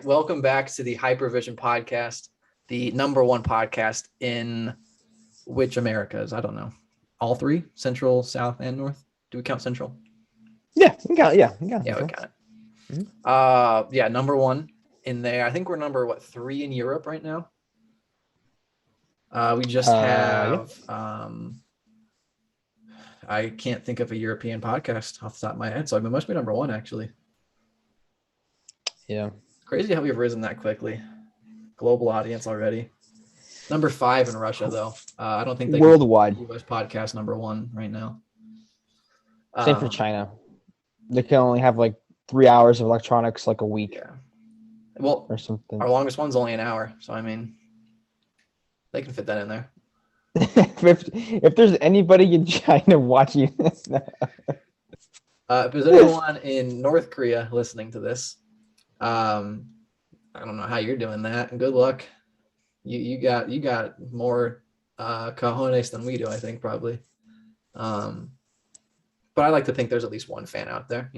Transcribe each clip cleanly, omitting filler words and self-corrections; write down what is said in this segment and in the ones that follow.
right, welcome back to the Hypervision podcast, the number one podcast in which Americas? I don't know. All three? Central, South, and North? Do we count Central? Yeah, we count. Yeah, we count it. Mm-hmm. Number one in there. I think we're number 3 in Europe right now. We just have. I can't think of a European podcast off the top of my head, so it must be number one actually. Yeah. Crazy how we've risen that quickly. Global audience already. Number 5 in Russia, though. I don't think they worldwide U.S. podcast number 1 right now. Same for China. They can only have like 3 hours of electronics like a week. Yeah. Well, or something. Our longest one's only an hour, so I mean, they can fit that in there. if there's anybody in China watching this, if there's anyone in North Korea listening to this, I don't know how you're doing that. Good luck. You got more cojones than we do, I think, probably. But I like to think there's at least one fan out there,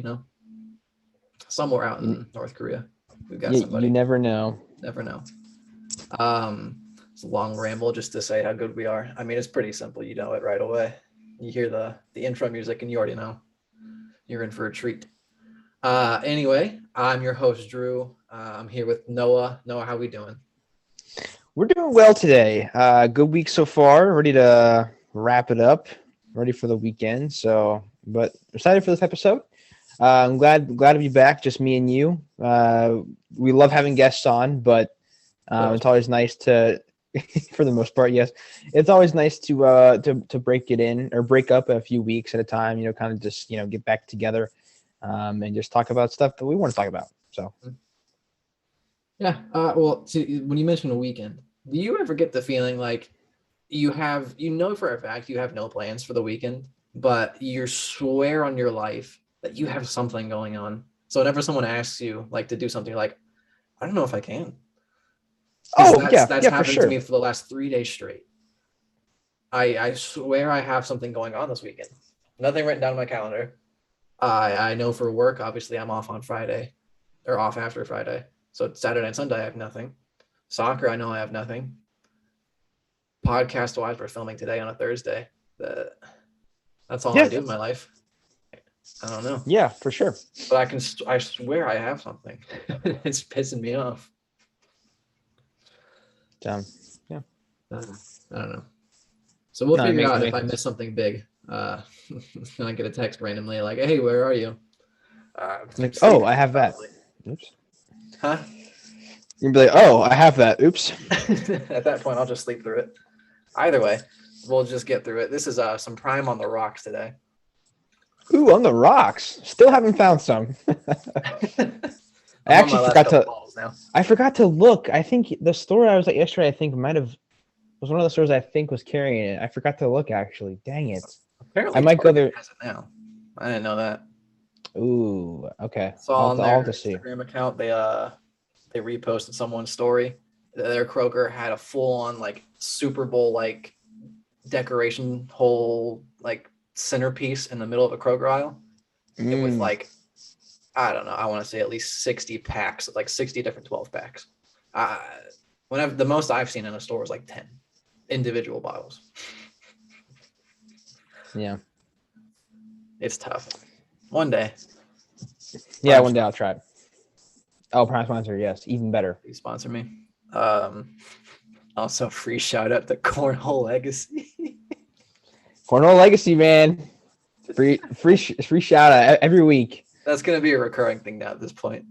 somewhere out in North Korea. We've got somebody. You never know. Never know. It's a long ramble just to say how good we are. I mean, it's pretty simple. You know it right away. You hear the intro music and you already know you're in for a treat. Anyway, I'm your host, Drew. I'm here with Noah. Noah, how we doing? We're doing well today. Good week so far. Ready to wrap it up. Ready for the weekend. But excited for this episode. I'm glad to be back. Just me and you. We love having guests on, but it's always nice to, for the most part, yes, it's always nice to break up a few weeks at a time. Kind of just get back together, and just talk about stuff that we want to talk about. So. Yeah. Well, see, when you mention a weekend, do you ever get the feeling like you have, for a fact you have no plans for the weekend, but you swear on your life that you have something going on? So whenever someone asks you like to do something, you're like, I don't know if I can. That's happened to me for the last 3 days straight. I swear I have something going on this weekend. Nothing written down in my calendar. I know for work, obviously I'm off on Friday or off after Friday. So Saturday and Sunday, I have nothing. Soccer, I know I have nothing. Podcast-wise, we're filming today on a Thursday. That's all I do in my life. I don't know. Yeah, for sure. But I swear I have something. It's pissing me off. Yeah. I don't know. So we'll figure out if I miss something big. And I get a text randomly like, hey, where are you? I have that. Oops. Huh? You'd be like, oh, I have that. Oops. At that point, I'll just sleep through it. Either way, we'll just get through it. This is some Prime on the rocks today. Ooh, on the rocks. Still haven't found some. I forgot to look. I think the store I was at yesterday, was one of the stores I think was carrying it. I forgot to look, actually. Dang it. Apparently, I might go there. Has it now. I didn't know that. Ooh, okay. I'll have to see. Instagram account, they reposted someone's story. Their Kroger had a full-on like Super Bowl like decoration whole like centerpiece in the middle of a Kroger aisle. With like, I don't know, I want to say at least 60 packs, like 60 different 12 packs. The most I've seen in a store is like 10 individual bottles. Yeah. It's tough. One day. Yeah, one day I'll try it. Oh, Prime sponsor, yes, even better. Please sponsor me. Also, free shout out to Cornhole Legacy. Cornhole Legacy, man. Free shout out every week. That's gonna be a recurring thing now at this point.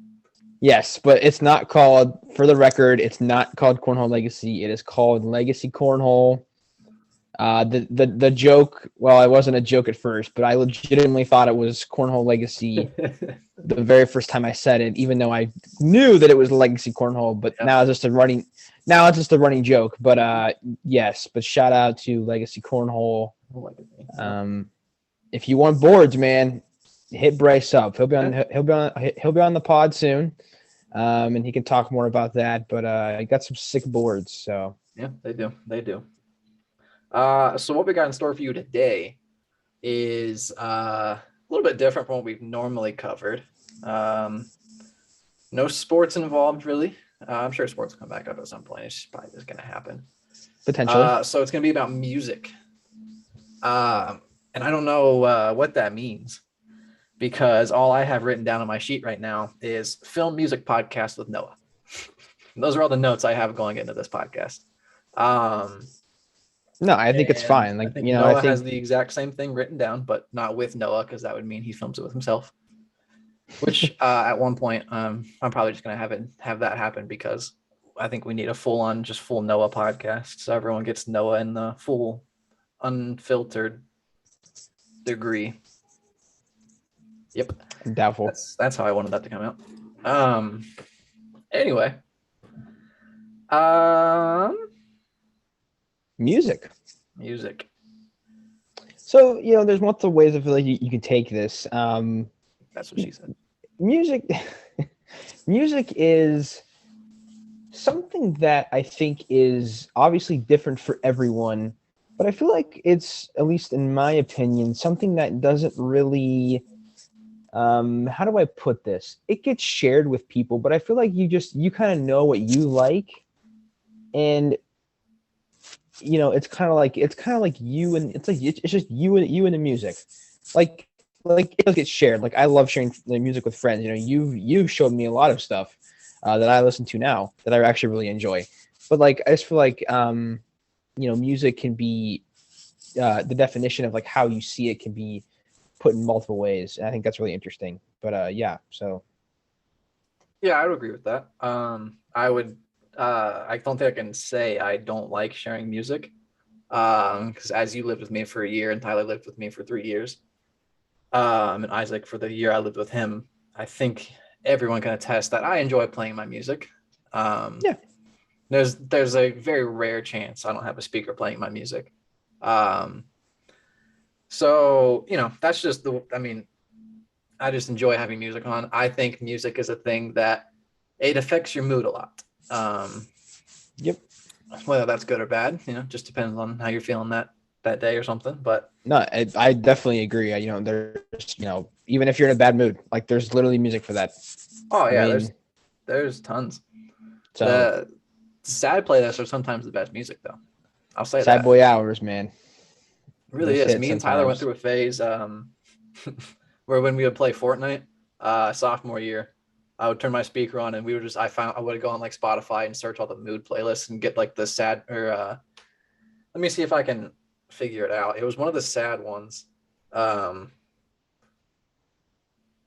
Yes, but it's not called, for the record, it's not called Cornhole Legacy. It is called Legacy Cornhole. The joke, well, it wasn't a joke at first, but I legitimately thought it was Cornhole Legacy the very first time I said it, even though I knew that it was Legacy Cornhole, but now it's just a running joke. But yes, but shout out to Legacy Cornhole. If you want boards, man, hit Bryce up. He'll be on the pod soon. And he can talk more about that, but I got some sick boards, so yeah, they do. So what we got in store for you today is a little bit different from what we've normally covered. No sports involved, really. I'm sure sports will come back up at some point. It's probably just going to happen. Potentially. So it's going to be about music. And I don't know what that means because all I have written down on my sheet right now is film music podcast with Noah. Those are all the notes I have going into this podcast. No, I think it's fine. I Like, think you know, Noah I think has the exact same thing written down, but not with Noah because that would mean he films it with himself. Which at one point, I'm probably just gonna have that happen because I think we need a full Noah podcast so everyone gets Noah in the full unfiltered degree. Yep, I'm doubtful. That's how I wanted that to come out. Anyway, Music. So you know, there's multiple ways I feel like you can take this. That's what she said. Music is something that I think is obviously different for everyone, but I feel like it's, at least in my opinion, something that doesn't really how do I put this? It gets shared with people, but I feel like you kind of know what you like, and you know, it's kind of like you, and it's just you and the music. Like it does get shared. Like I love sharing the music with friends. You know, you've showed me a lot of stuff that I listen to now that I actually really enjoy. But like I just feel like you know, music can be the definition of like how you see it can be put in multiple ways. And I think that's really interesting. But yeah, so Yeah, I would agree with that. I would. I don't think I can say I don't like sharing music. Because as you lived with me for a year and Tyler lived with me for 3 years, and Isaac for the year I lived with him, I think everyone can attest that I enjoy playing my music. Yeah. There's a very rare chance I don't have a speaker playing my music. So, you know, that's just I just enjoy having music on. I think music is a thing that it affects your mood a lot. Yep. Whether that's good or bad, you know, just depends on how you're feeling that day or something. But No, I definitely agree. You know, there's, you know, even if you're in a bad mood, like there's literally music for that. oh yeah, I mean, there's tons. so The sad playlists are sometimes the best music, though. I'll say sad that. boy hours, man. It really Those is. hit Me and Tyler went sometimes. through a phase where when we would play Fortnite, sophomore year, I would turn my speaker on and I would go on like Spotify and search all the mood playlists and get like the sad let me see if I can figure it out. It was one of the sad ones. It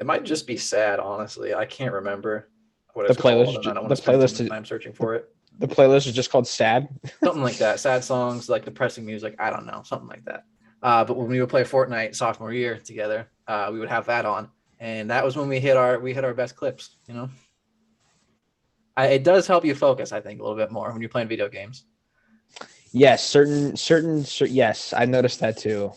might just be sad, honestly. I can't remember what The it's called, playlist, and I don't want the to spend too playlist, much time searching for it. the playlist is just called sad. Something like that. Sad songs, like depressing music. I don't know, something like that. But when we would play Fortnite sophomore year together, we would have that on, and that was when we hit our best clips. You know, it does help you focus, I think, a little bit more when you're playing video games. Yes, yes, I noticed that too.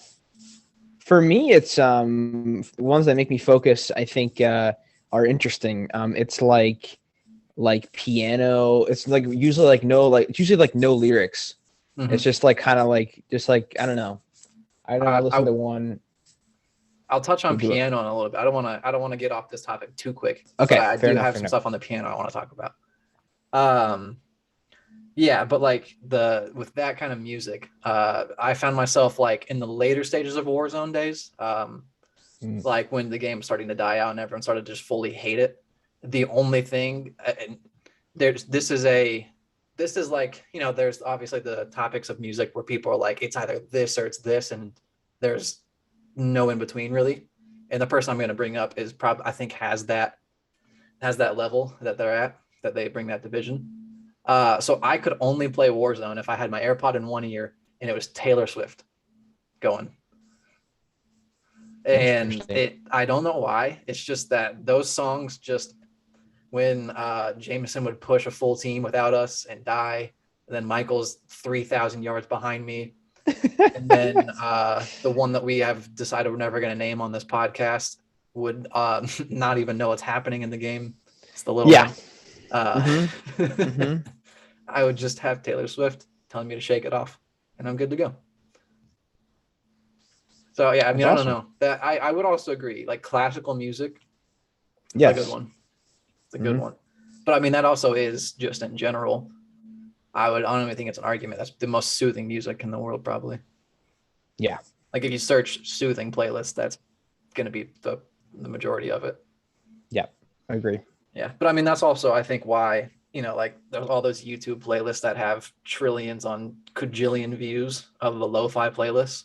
For me, it's the ones that make me focus, I think are interesting. It's like piano. It's like usually like it's usually like no lyrics. Mm-hmm. It's just like kind of like I don't know. I listened to one. I'll touch on piano in a little bit. I don't want to get off this topic too quick. Okay, but I do have some stuff on the piano I want to talk about. Yeah, but like with that kind of music, I found myself like in the later stages of Warzone days, like when the game was starting to die out and everyone started to just fully hate it. The only thing, and this is like, you know, there's obviously the topics of music where people are like, it's either this or it's this, and there's no in between really. And the person I'm going to bring up is probably, I think, has that level that they're at, that they bring that division. So I could only play Warzone if I had my AirPod in one ear and it was Taylor Swift going. And I don't know why. It's just that those songs, just when Jameson would push a full team without us and die, and then Michael's 3,000 yards behind me, and then the one that we have decided we're never going to name on this podcast would not even know what's happening in the game. It's the little one. I would just have Taylor Swift telling me to shake it off, and I'm good to go. So yeah, I mean, I don't know. That I would also agree. Like classical music, yes, a good one. It's a good one. But I mean, that also is just in general. I don't even think it's an argument. That's the most soothing music in the world, probably. Yeah. Like if you search soothing playlists, that's going to be the majority of it. Yeah, I agree. Yeah. But I mean, that's also, I think, why, like there's all those YouTube playlists that have trillions on quadrillion views of the lo-fi playlists.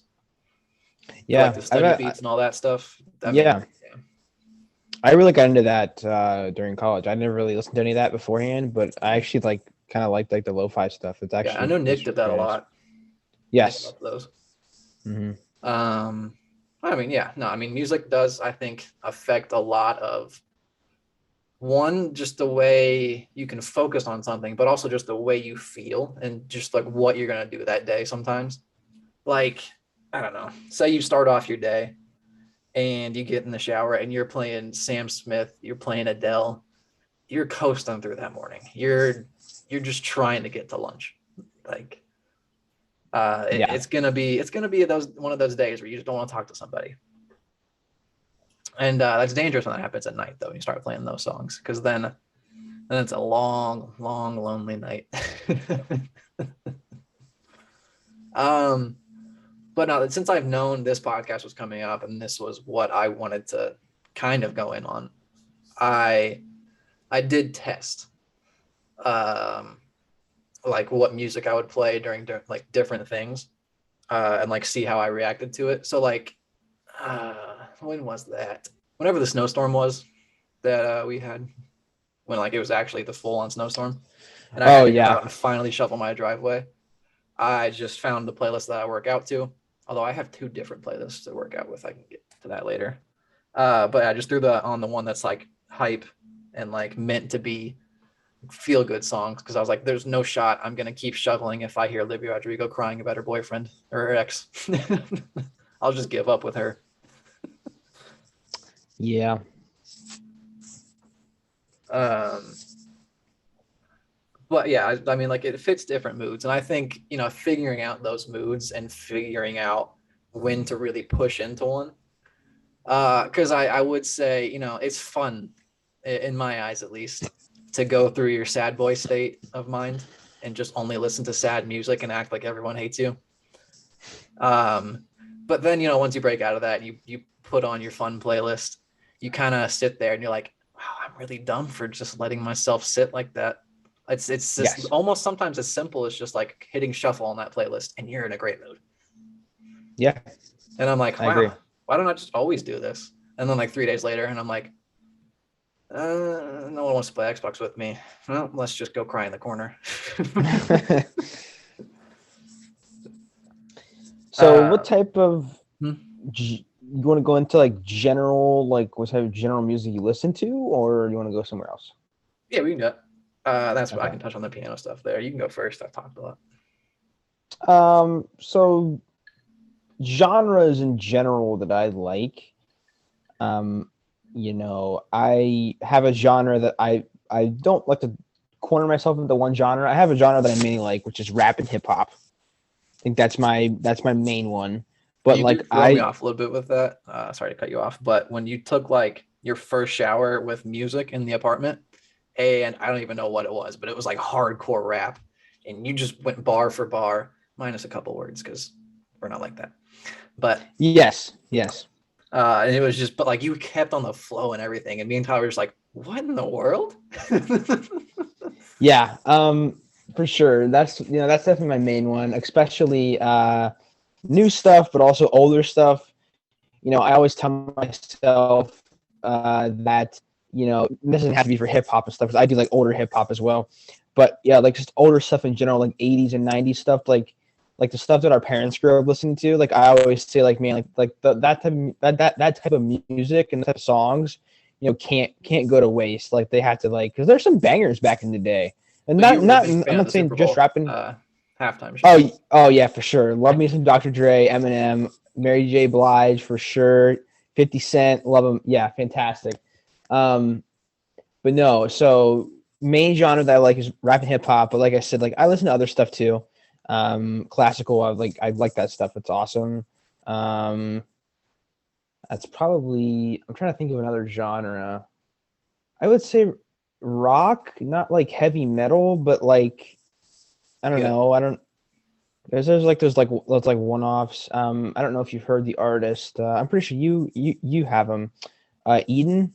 Yeah. Like the study beats and all that stuff. I mean, I really got into that during college. I never really listened to any of that beforehand, but I actually kind of liked the lo-fi stuff. It's actually I know Nick did that a lot. Yes. Those. Mm-hmm. I mean, I mean, music does, I think, affect a lot of just the way you can focus on something, but also just the way you feel and just like what you're gonna do that day. Sometimes, like, I don't know, say you start off your day and you get in the shower and you're playing Sam Smith, you're playing Adele, you're coasting through that morning. You're just trying to get to lunch. Like, it's gonna be one of those days where you just don't want to talk to somebody. And that's dangerous when that happens at night, though. When you start playing those songs, because then it's a long, long, lonely night. But no, since I've known this podcast was coming up and this was what I wanted to kind of go in on, I did test like what music I would play during like different things and like see how I reacted to it. So like when was that? Whenever the snowstorm was that we had, when like it was actually the full on snowstorm and I had to go out and finally shovel my driveway. I just found the playlist that I work out to. Although I have 2 different playlists to work out with. I can get to that later. But I just threw on the one that's like hype and like meant to be feel good songs, because I was like, there's no shot I'm going to keep shoveling if I hear Olivia Rodrigo crying about her boyfriend or her ex. I'll just give up with her. Yeah. But yeah, I mean, like it fits different moods. And I think, figuring out those moods and figuring out when to really push into one. Because I would say, it's fun, in my eyes at least, to go through your sad boy state of mind and just only listen to sad music and act like everyone hates you. But then, once you break out of that, you put on your fun playlist, you kind of sit there and you're like, wow, I'm really dumb for just letting myself sit like that. It's just almost sometimes as simple as just like hitting shuffle on that playlist and you're in a great mood. Yeah. And I'm like, wow, why don't I just always do this? And then like 3 days later, and I'm like, no one wants to play Xbox with me. Well, let's just go cry in the corner. So what type of, you want to go into like general, like what type of general music you listen to, or you want to go somewhere else? Yeah, we can go. That's what I can touch on the piano stuff there. You can go first. I've talked a lot. So genres in general that I like, I have a genre that I don't like to corner myself into one genre. I have a genre that I mainly like, which is rap and hip hop. I think that's my main one. But you like throw me off a little bit with that. Sorry to cut you off, but when you took like your first shower with music in the apartment, and I don't even know what it was, but it was like hardcore rap, and you just went bar for bar, minus a couple words because we're not like that. But yes. And it was just, but like you kept on the flow and everything, and me and Tyler were just like, what in the world? Yeah, for sure. That's definitely my main one, especially new stuff, but also older stuff. I always tell myself that this doesn't have to be for hip hop and stuff, because I do like older hip hop as well. But yeah, like just older stuff in general, like 80s and 90s stuff, like the stuff that our parents grew up listening to. Like I always say, like man, that type of music and type of songs, can't go to waste. Like they have to, like, because there's some bangers back in the day, and I'm not saying just rapping. Halftime show. Oh yeah, for sure. Love me some Dr. Dre, Eminem, Mary J. Blige for sure. 50 Cent, love him. Yeah, fantastic. But no, so main genre that I like is rap and hip hop. But like I said, like I listen to other stuff too. Classical, I like that stuff. It's awesome. That's probably, I'm trying to think of another genre. I would say rock, not like heavy metal, but like I don't Yeah. know. I don't. There's like those like one-offs. I don't know if you've heard the artist. I'm pretty sure you have him. Eden,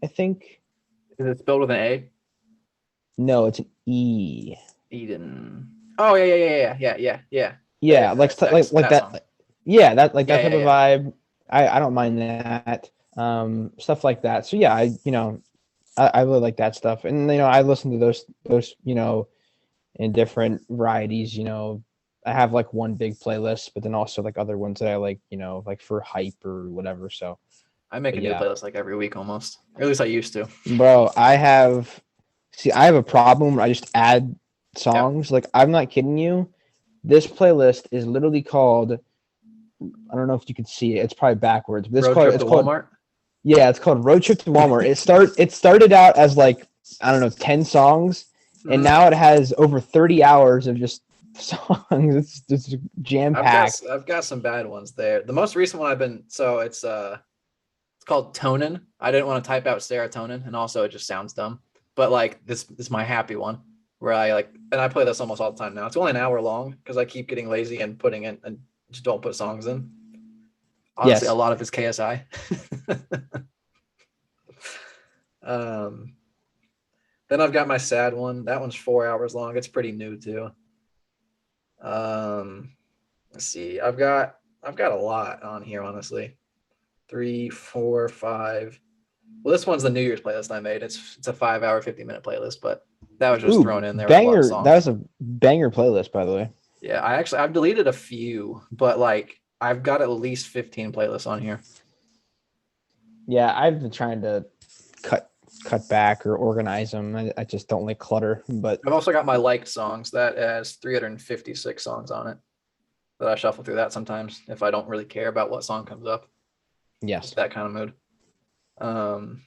I think. Is it spelled with an A? No, it's an E. Eden. Oh yeah. Yeah, like like That song. that. Yeah, that like that type of Yeah. vibe. I don't mind that. Stuff like that. So yeah, I really like that stuff, and I listen to those in different varieties. I have like one big playlist, but then also like other ones that I like, like for hype or whatever. So, I make but a new yeah, playlist like every week almost. Or at least I used to. bro, I have a problem where I just add Yeah. songs. Like I'm not kidding you. This playlist is literally called. I don't know if you can see it. It's probably backwards, but Road trip it's to called Walmart. yeah, it's called Road Trip to Walmart. It started out as like I don't know 10 songs, and Mhm. now it has over 30 hours of just songs. It's just jam packed. I've got some bad ones there. The most recent one I've been so it's called Tonin. I didn't want to type out serotonin, and also it just sounds dumb. But like this is my happy one where I like, and I play this almost all the time now. It's only an hour long because I keep getting lazy and putting in and just don't put songs in. Honestly, a Yes. lot of it's KSI. um, then I've got my sad one. That one's 4 hours long. It's pretty new too. Um, let's see. I've got a lot on here, honestly. Three, four, five. Well, this one's the New Year's playlist I made. It's a 5 hour, 50-minute playlist, but that was just Ooh, thrown in there with a lot of banger. That songs. was a banger playlist, by the way. Yeah, I've deleted a few, but like I've got at least 15 playlists on here. Yeah, I've been trying to cut cut back or organize them. I just don't like clutter. But I've also got my liked songs that has 356 songs on it that I shuffle through that sometimes if I don't really care about what song comes up. yes, Just that kind of mood. Um,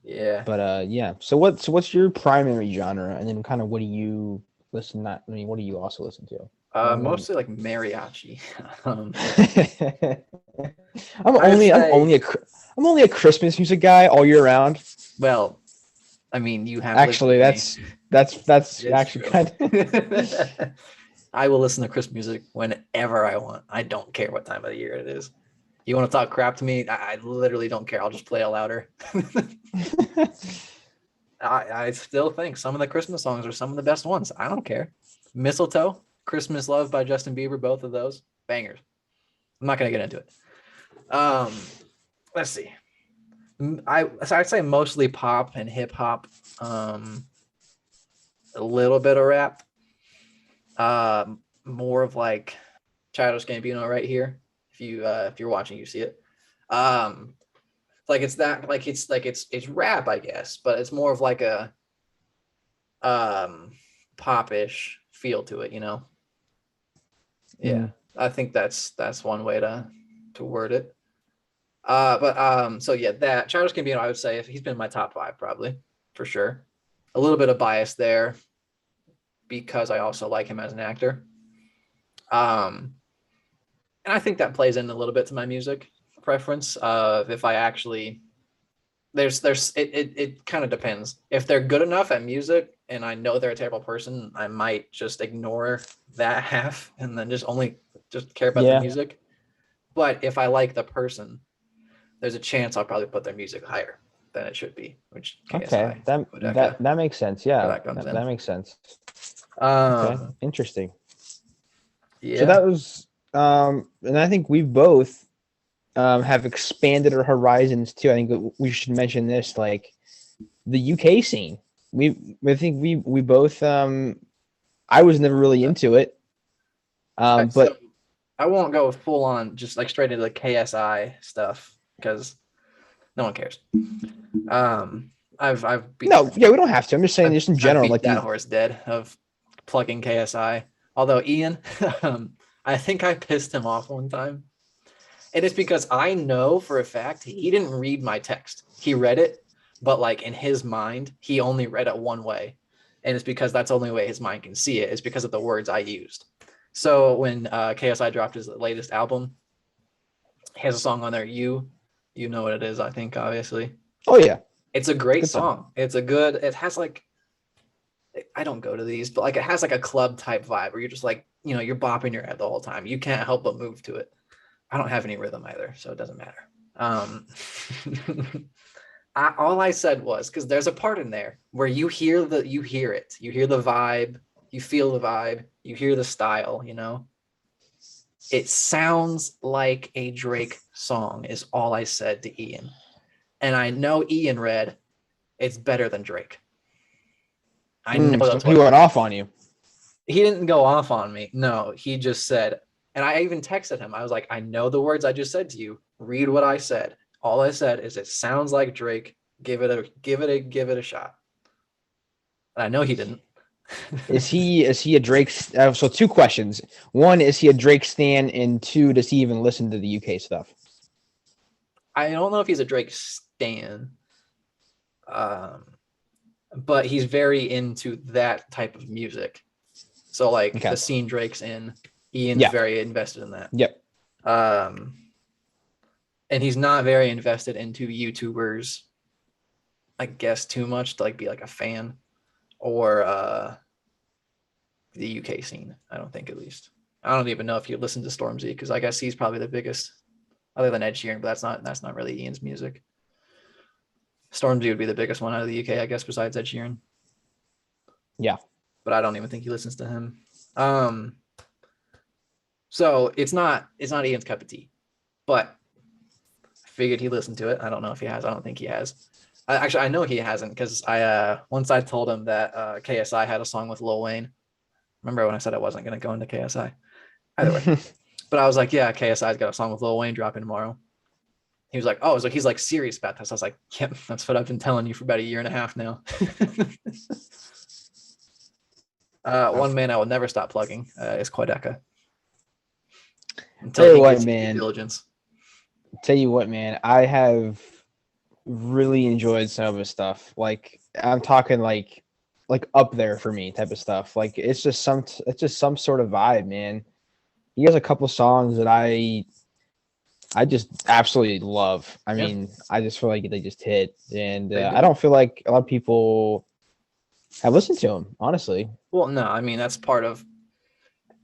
yeah. yeah. So what's your primary genre, and then kind of what do you listen? Not I mean, what do you also listen to? Mostly like mariachi. um, I'm I'd only I'm say, only a I'm only a Christmas music guy all year round. well, I mean, you have lived Actually, with me. that's It's actually true. kind of I will listen to Christmas music whenever I want. I don't care what time of the year it is. You want to talk crap to me? I literally don't care. I'll just play it louder. I still think some of the Christmas songs are some of the best ones. I don't care. Mistletoe, Christmas Love by Justin Bieber, both of those bangers. I'm not gonna get into it. Um, let's see. I'd say mostly pop and hip hop. A little bit of rap. More of like Childish Gambino right here. If you're watching, you see it. Um, like it's rap, I guess, but it's more of like a um popish feel to it. Yeah, Mm. I think that's one way to word it. But so yeah, that Childish Gambino, I would say if he's been in my top five probably for sure. A little bit of bias there because I also like him as an actor. Um, and I think that plays in a little bit to my music preference of if I actually it kind of depends. If they're good enough at music and I know they're a terrible person, I might just ignore that half and then just care about the Yeah. music. But if I like the person, there's a chance I'll probably put their music higher than it should be, which Okay. KSI That that Bodeka, that makes sense. where Yeah. that comes That in. makes sense. Okay. Um, Interesting. So yeah. that was and I think we both have expanded our horizons too. I think we should mention this, like the UK scene. I think we both I was never really into it. So But I won't go full on just like straight into the KSI stuff because no one cares. Um, I've beat no, yeah, we don't have to. I'm just saying just in I've general, beat like that the horse dead of plugging KSI. Although Ian, I think I pissed him off one time. And it's because I know for a fact he didn't read my text. He read it, but like in his mind, he only read it one way. And it's because that's the only way his mind can see it. It's because of the words I used. So when KSI dropped his latest album, he has a song on there, you know what it is, I think, obviously. Oh yeah, It's a great good song. song. It has like, I don't go to these, but like it has like a club type vibe where you're just like, you're bopping your head the whole time. You can't help but move to it. I don't have any rhythm either, so it doesn't matter. Um, all I said was, because there's a part in there where you hear it, you hear the vibe, you feel the vibe, you hear the style. It sounds like a Drake song is all I said to Ian, and I know Ian read it's better than Drake. I know So that's he what went off on you. he didn't go off on me. No, he just said, and I even texted him. I was like, I know the words I just said to you. Read what I said. All I said is it sounds like Drake. Give it a shot. And I know he didn't. Is he a Drake? So two questions. One, is he a Drake stan? And two, does he even listen to the UK stuff? I don't know if he's a Drake stan, um, but he's very into that type of music. So like Okay. the scene Drake's in, Ian's Yeah. very invested in that. Yep. Um, and he's not very invested into YouTubers, I guess, too much to like be like a fan or the UK scene. I don't think, at least. I don't even know if you listen to Stormzy, because I guess he's probably the biggest, other than Ed Sheeran, but that's not really Ian's music. Stormzy would be the biggest one out of the UK, I guess, besides Ed Sheeran. Yeah. But I don't even think he listens to him. So it's not Ian's cup of tea, but I figured he listened to it. I don't know if he has. I don't think he has. Actually, I know he hasn't, because once I told him that KSI had a song with Lil Wayne. Remember when I said I wasn't going to go into KSI? Either way. But I was like, yeah, KSI's got a song with Lil Wayne dropping tomorrow. He was like, oh, so he's like serious about this. I was like, yep, that's what I've been telling you for about a year and a half now. One man I will never stop plugging is Quadeca. Until Tell you he what, gets due man. diligence. Tell you what, man. I have really enjoyed some of his stuff. Like I'm talking like up there for me type of stuff. Like it's just some sort of vibe, man. He has a couple songs that I just absolutely love. I Yeah, mean, I just feel like they just hit, and they I do. don't feel like a lot of people have listened to him. Honestly, Well, no, I mean, that's part of,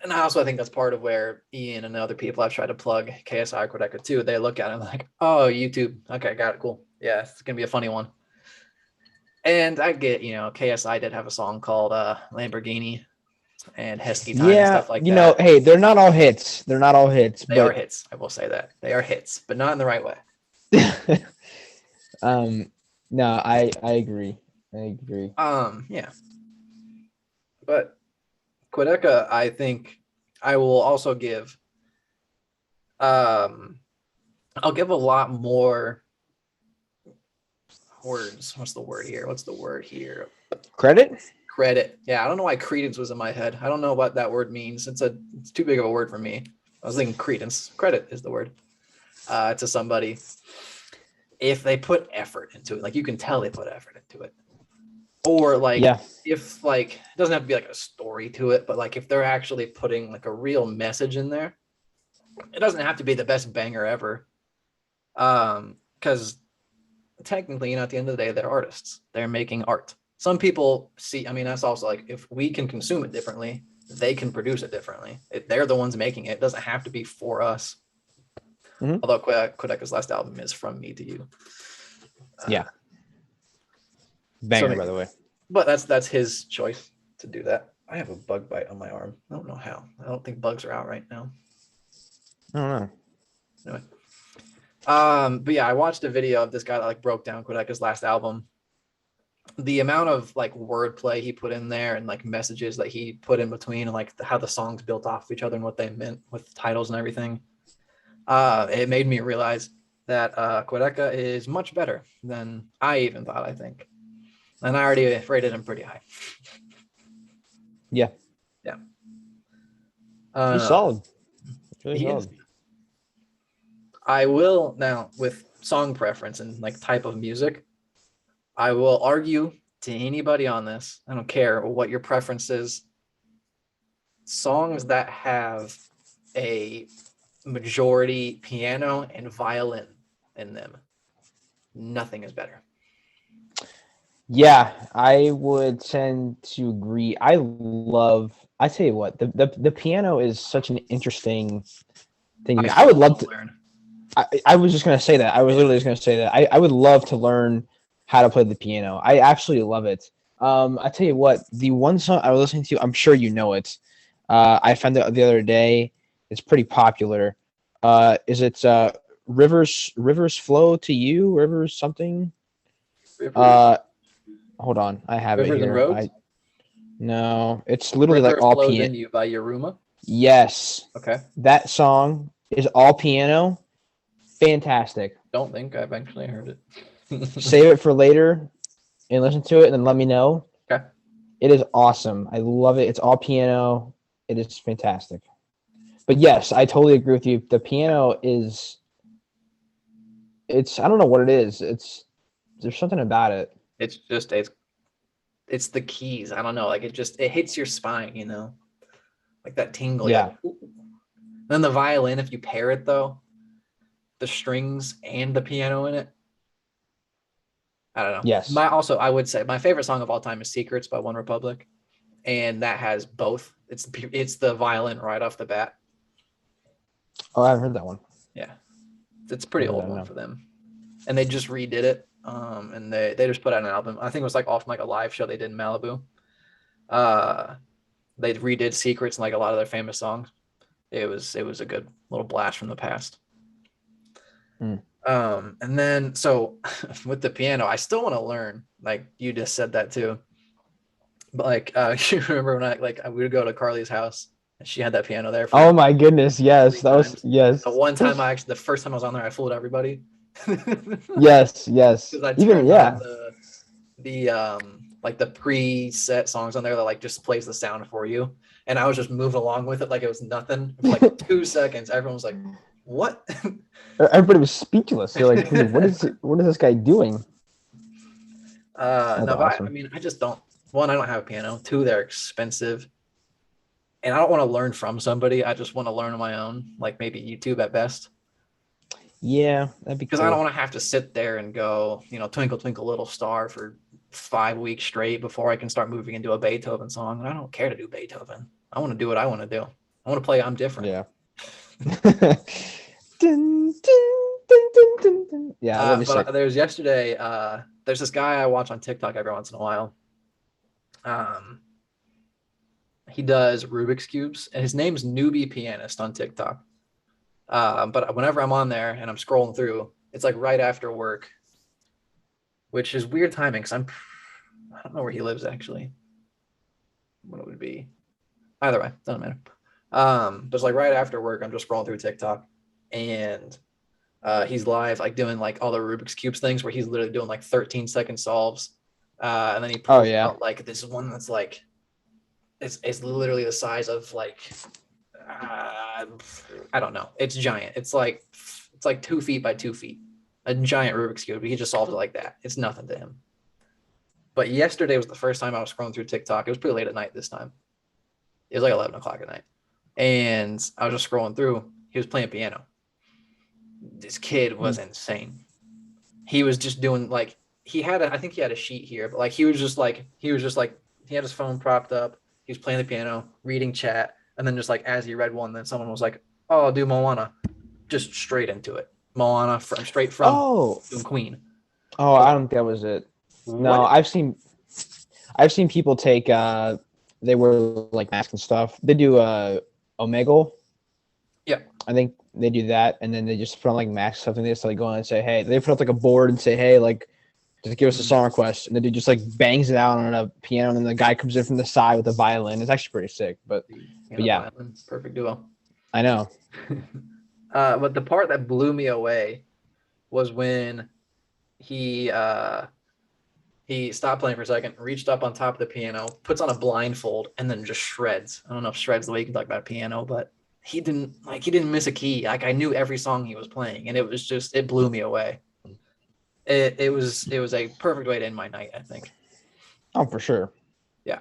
and I think that's part of where Ian and other people I've tried to plug KSI Quadeca too. They look at it like, oh, YouTube. Okay, got it. Cool. Yeah, it's going to be a funny one. And I get, KSI did have a song called Lamborghini and Heskey Time and yeah, stuff like that. hey, they're not all hits. They're not all hits, They are but hits. I will say that. They are hits, but not in the right way. no, I agree. I agree. Yeah. But Quadeca, I think I will also give I'll give a lot more words. What's the word here? Credit? Credit. Yeah, I don't know why credence was in my head. I don't know what that word means. It's too big of a word for me. I was thinking credence. Credit is the word. To somebody if they put effort into it. Like you can tell they put effort into it. Or like Yeah. if like it doesn't have to be like a story to it, but like if they're actually putting like a real message in there, it doesn't have to be the best banger ever. Because technically, at the end of the day, they're artists. They're making art. Some people see, I mean, that's also like if we can consume it differently, they can produce it differently. They're the ones making it. It doesn't have to be for us. Mhm. Although Kodeca's last album is From Me to You. Yeah. Banger, by the way. But that's his choice to do that. I have a bug bite on my arm. I don't know how. I don't think bugs are out right now. I don't know. Anyway. But yeah, I watched a video of this guy that like broke down Kodeca's last album. The amount of like wordplay he put in there and like messages that he put in between and like how the songs built off of each other and what they meant with titles and everything. It made me realize that Quadeca is much better than I even thought, I think. And I already rated him pretty high. Yeah. Yeah. He's solid. Really solid. Is. I will now with song preference and like type of music. I will argue to anybody on this. I don't care what your preference is. Songs that have a majority piano and violin in them, nothing is better. Yeah, I would tend to agree. I tell you what, the piano is such an interesting thing. I I would still love want to to. learn. I was just gonna say that. I was literally just gonna say that. I would love to learn how to play the piano. I absolutely love it. I tell you what, the one song I was listening to, I'm sure you know it. I found it the other day. It's pretty popular. Is it Rivers Flow to You? Rivers something? Rivers, Uh, Hold on, I have it rivers and here. roads. No, it's literally like River all flows piano. in you by Yaruma. Yes, Okay. that song is all piano. Fantastic. Don't think I've actually heard it. Save it for later and listen to it, and then let me know. Okay. It is awesome. I love it. It's all piano. It is fantastic. But yes, I totally agree with you. The piano is. It's. I don't know what it is. It's. There's something about it. It's just it's the keys. I don't know. Like it hits your spine, like that tingle. You're Yeah. like, ooh. Then the violin, if you pair it though, the strings and the piano in it. I don't know. Yes. I would say my favorite song of all time is "Secrets" by One Republic, and that has both. It's the violin right off the bat. Oh, I haven't heard that one. Yeah, it's a pretty Never old that, one no. for them, and they just redid it. And they just put out an album. I think it was like off like a live show they did in Malibu. They redid "Secrets" and like a lot of their famous songs. It was a good little blast from the past. Mm. And then so with the piano, I still want to learn. Like you just said that too. But like you remember when we would go to Carly's house and she had that piano there for Oh my goodness! Yes, 3 that was times. yes. The one time the first time I was on there, I fooled everybody. Yes, yes. Because I Even turned on yeah. the like the preset songs on there that like just plays the sound for you. And I was just moving along with it like it was nothing. For like 2 seconds, everyone was like, "What?" Everybody was speechless. They're like, "Dude, what is this guy doing?" That's No, but I awesome. mean, I just don't. One, I don't have a piano. Two, they're expensive, and I don't want to learn from somebody. I just want to learn on my own, like maybe YouTube at best, Yeah, that'd be because I don't cool. want to have to sit there and go, "Twinkle Twinkle Little Star" for 5 weeks straight before I can start moving into a Beethoven song. And I don't care to do Beethoven. I want to do what I want to do. I want to play "I'm Different." Yeah. Dun, dun, dun, dun, dun, dun. Yeah, that'd be sick. But there's yesterday. There's this guy I watch on TikTok every once in a while. He does Rubik's cubes, and his name's Newbie Pianist on TikTok. But whenever I'm on there and I'm scrolling through, it's like right after work, which is weird timing because I don't know where he lives actually. What it would be? Either way, doesn't matter. But it's like right after work, I'm just scrolling through TikTok, and he's live like doing like all the Rubik's cubes things where he's literally doing like 13-second solves, and then he Oh pulls yeah. out like this one that's like it's literally the size of like I don't know. It's giant. It's like 2 feet by 2 feet. A giant Rubik's cube. He just solves it like that. It's nothing to him. But yesterday was the first time I was scrolling through TikTok. It was pretty late at night this time. It was like 11 o'clock at night. And I was just scrolling through. He was playing piano. This kid was insane. He was just doing like I think he had a sheet here, but like he was just like he had his phone propped up. He was playing the piano, reading chat, and then just like as he read one, then someone was like, "Oh, I'll do Moana," just straight into it. Moana straight from Oh. doing Queen. Oh, I don't think that was it. No, What? I've seen people take they wear like masks and stuff. They do Omegle. Yeah. I think they do that, and then they just put on like masks something. They just like go on and say, "Hey," they put up like a board and say, "Hey, like just give us a song request," and then they just like bangs it out on a piano, and then the guy comes in from the side with a violin. It's actually pretty sick, but yeah, Violin, perfect duo. I know. But the part that blew me away was when he stopped playing for a second, reached up on top of the piano, puts on a blindfold, and then just shreds. I don't know if shreds the way you can talk about piano, but he didn't miss a key. Like I knew every song he was playing, and it blew me away. It was a perfect way to end my night, I think. Oh, for sure. Yeah.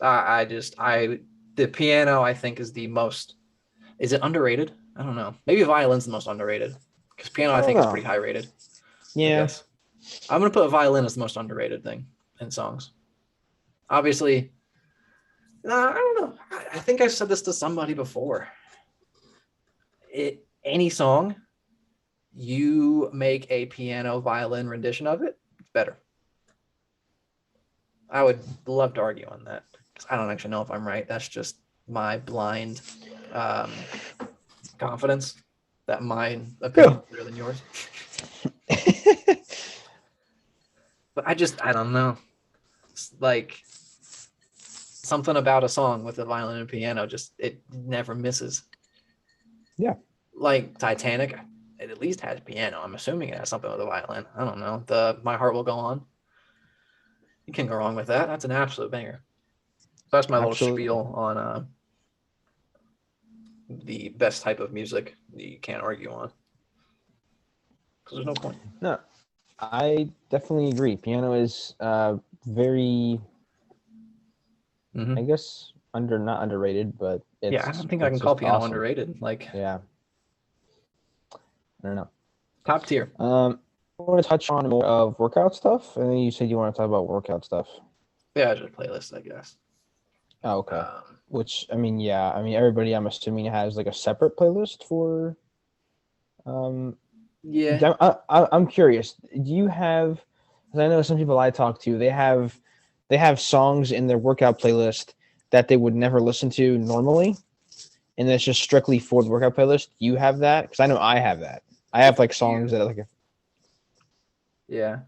The piano I think is the most. Is it underrated? I don't know. Maybe violin's the most underrated because piano I think is pretty high rated. I Yeah. guess I'm gonna put violin as the most underrated thing. in songs. Obviously, I don't know. I think I've said this to somebody before. Any song, you make a piano violin rendition of it, it's better. I would love to argue on that because I don't actually know if I'm right. That's just my blind confidence that my opinion is better than yours. But I don't know. It's like something about a song with a violin and piano, just it never misses. Yeah. Like Titanic, it at least has piano. I'm assuming it has something with a violin. I don't know. The My Heart Will Go On. You can't go wrong with that. That's an absolute banger. That's my little spiel on the best type of music that you can't argue on. Because there's no point. No, I definitely agree. Piano is very, I guess, not underrated, but it's, I don't think I can call piano underrated. Like, yeah, I don't know. Top tier. I want to touch on more of workout stuff, and then you said you want to talk about workout stuff. Yeah, just playlist, I guess. Oh, okay. Which, I mean, everybody, I'm assuming, has like a separate playlist for. Yeah. I'm curious. Do you have? Because I know some people I talk to, they have songs in their workout playlist that they would never listen to normally, and it's just strictly for the workout playlist. Do you have that? Because I know I have that. I have like songs that are like. Yeah.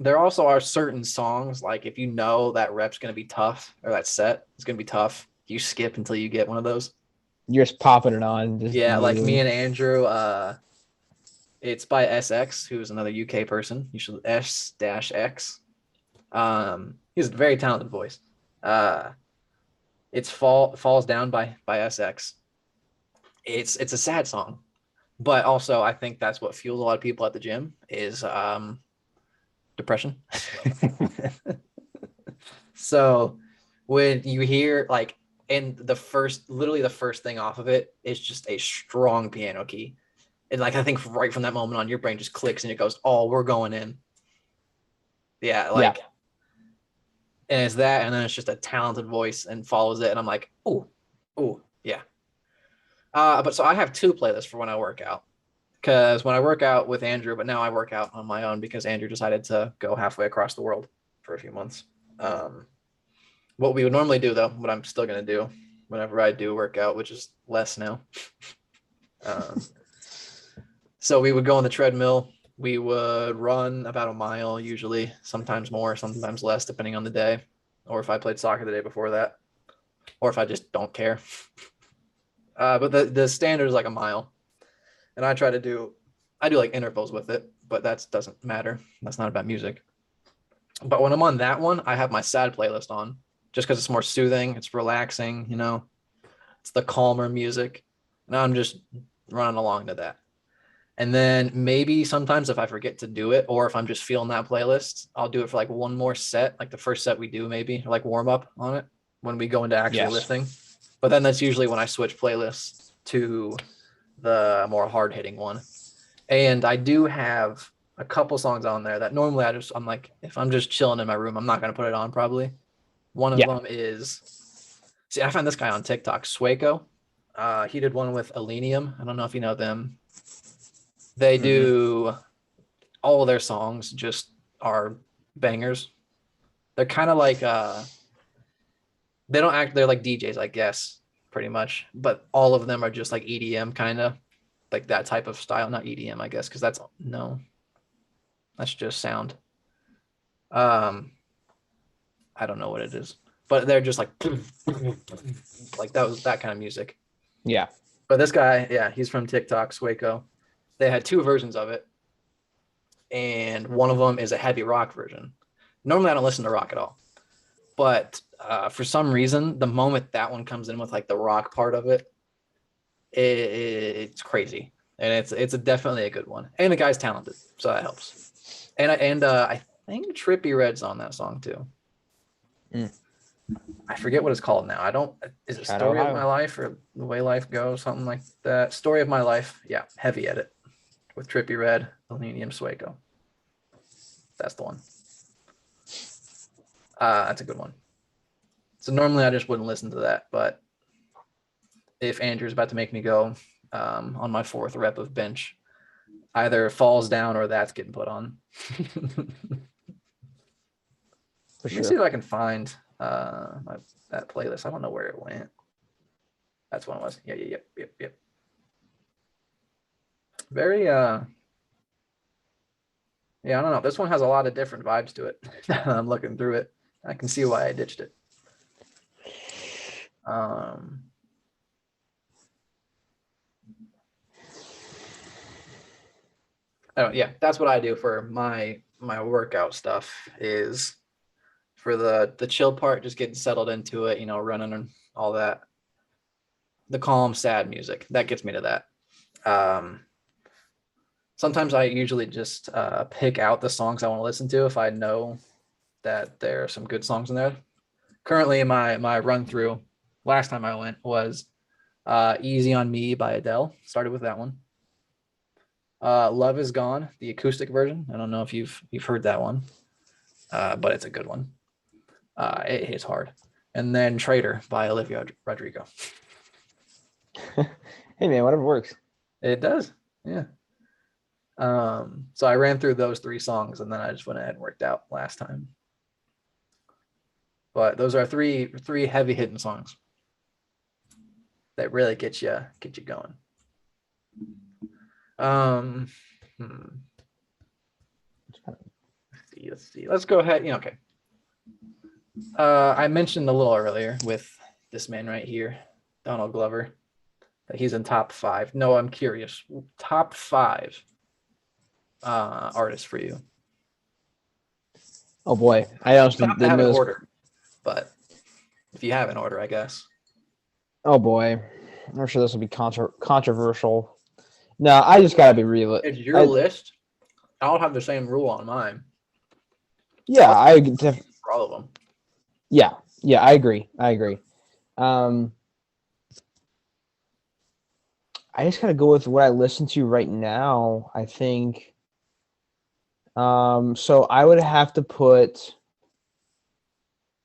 There also are certain songs, like if you know that rep's going to be tough or that set is going to be tough, you skip until you get one of those. You're just popping it on. Like me and Andrew, it's by SX, who's another UK person. You should S-X. He's a very talented voice. It's Falls Down by SX. It's a sad song, but also I think that's what fuels a lot of people at the gym is depression. So when you hear like, and literally the first thing off of it is just a strong piano key. And like, I think right from that moment on, your brain just clicks and it goes, oh, we're going in. Yeah. And it's that, and then it's just a talented voice and follows it. And I'm like, oh, yeah. But so I have two playlists for when I work out. Because when I work out with Andrew, but now I work out on my own because Andrew decided to go halfway across the world for a few months. What we would normally do, though, what I'm still going to do whenever I do work out, which is less now. So we would go on the treadmill. We would run about a mile, usually, sometimes more, sometimes less, depending on the day, or if I played soccer the day before that, or if I just don't care. But the standard is like a mile. And I do like intervals with it, but that doesn't matter. That's not about music. But when I'm on that one, I have my sad playlist on just because it's more soothing. It's relaxing, it's the calmer music. And I'm just running along to that. And then maybe sometimes if I forget to do it, or if I'm just feeling that playlist, I'll do it for like one more set, like the first set we do maybe, or like warm up on it when we go into actually lifting. But then that's usually when I switch playlists to the more hard hitting one. And I do have a couple songs on there that normally I'm like, if I'm just chilling in my room, I'm not going to put it on probably. One of them is, I found this guy on TikTok, Swaco. He did one with Elenium. I don't know if you know them. They do all of their songs just are bangers. They're kind of like, they're like DJs, I guess, pretty much, but all of them are just like EDM, kind of like that type of style. Not EDM, I guess, because that's just sound. I don't know what it is, but they're just like that kind of music. Yeah. But this guy, he's from TikTok, Swaco. They had two versions of it, and one of them is a heavy rock version. Normally I don't listen to rock at all, but for some reason, the moment that one comes in with like the rock part of it, it's crazy, and it's definitely a good one. And the guy's talented, so that helps. And I think Trippie Redd's on that song too. I forget what it's called now. Is it Story of My Life or The Way Life Goes, something like that? Story of My Life, yeah, heavy edit with Trippie Redd, Elenium, Swaco. That's the one. That's a good one. So normally I just wouldn't listen to that, but if Andrew's about to make me go on my 4th rep of bench, either falls down or that's getting put on. Let me see if I can find that playlist. I don't know where it went. That's what it was. Yep. Very yeah, I don't know. This one has a lot of different vibes to it. I'm looking through it. I can see why I ditched it. Oh yeah, that's what I do for my workout stuff, is for the chill part, just getting settled into it, running and all that. The calm, sad music, that gets me to that. Sometimes I usually just pick out the songs I want to listen to if I know that there are some good songs in there. Currently, my run through last time I went was Easy on Me by Adele. Started with that one. Love Is Gone, the acoustic version. I don't know if you've heard that one, but it's a good one. It hits hard. And then Traitor by Olivia Rodrigo. Hey man, whatever works. It does, yeah. So I ran through those 3 songs, and then I just went ahead and worked out last time. But those are three heavy hitting songs that really get you going. Let's see. Let's go ahead. Okay. I mentioned a little earlier with this man right here, Donald Glover, that he's in top 5. No, I'm curious. Top 5 artists for you. Oh boy, I honestly didn't have an order, but if you have an order, I guess. Oh boy, I'm sure this will be controversial. No, I just gotta be real. It's your list. I'll have the same rule on mine. Yeah, for all of them. Yeah, I agree. I just gotta go with what I listen to right now. I think. So I would have to put.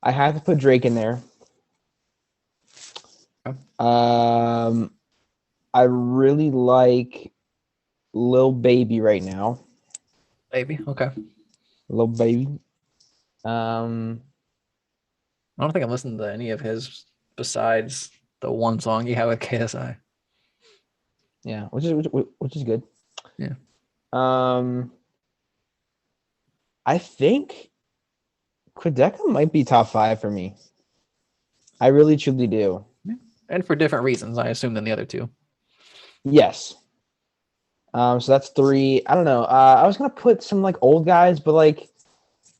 I have to put Drake in there. Okay. I really like Lil Baby right now. Baby, okay. Lil Baby. I don't think I've listened to any of his besides the one song you have with KSI. Yeah, which is good. Yeah. I think Quedeca might be top 5 for me. I really truly do. Yeah. And for different reasons, I assume, than the other 2. Yes. So that's 3. I don't know. I was gonna put some like old guys, but like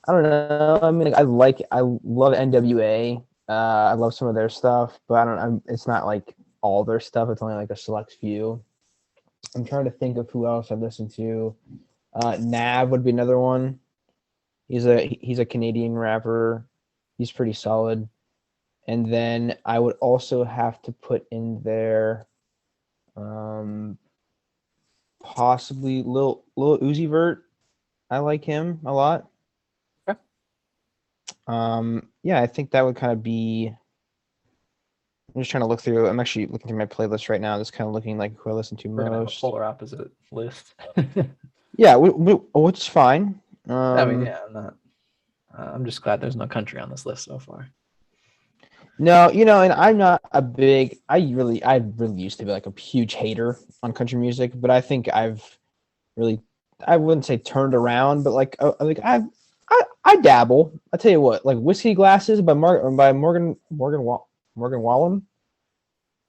I don't know. I mean, I love NWA. I love some of their stuff, but I don't know. It's not like all their stuff. It's only like a select few. I'm trying to think of who else I listened to. Nav would be another one. He's a Canadian rapper. He's pretty solid. And then I would also have to put in there possibly Lil Uzi Vert. I like him a lot. Okay. Yeah, I think that would kind of be. I'm just trying to look through. I'm actually looking through my playlist right now. Just kind of looking like who I listen to We're most. gonna have a polar opposite list. Yeah, which is fine. I mean, yeah, I'm not. I'm just glad there's no country on this list so far. No, and I'm not a big. I really used to be like a huge hater on country music, but I think I've really, I wouldn't say turned around, but like I dabble. I tell you what, like Whiskey Glasses by Morgan Wallen.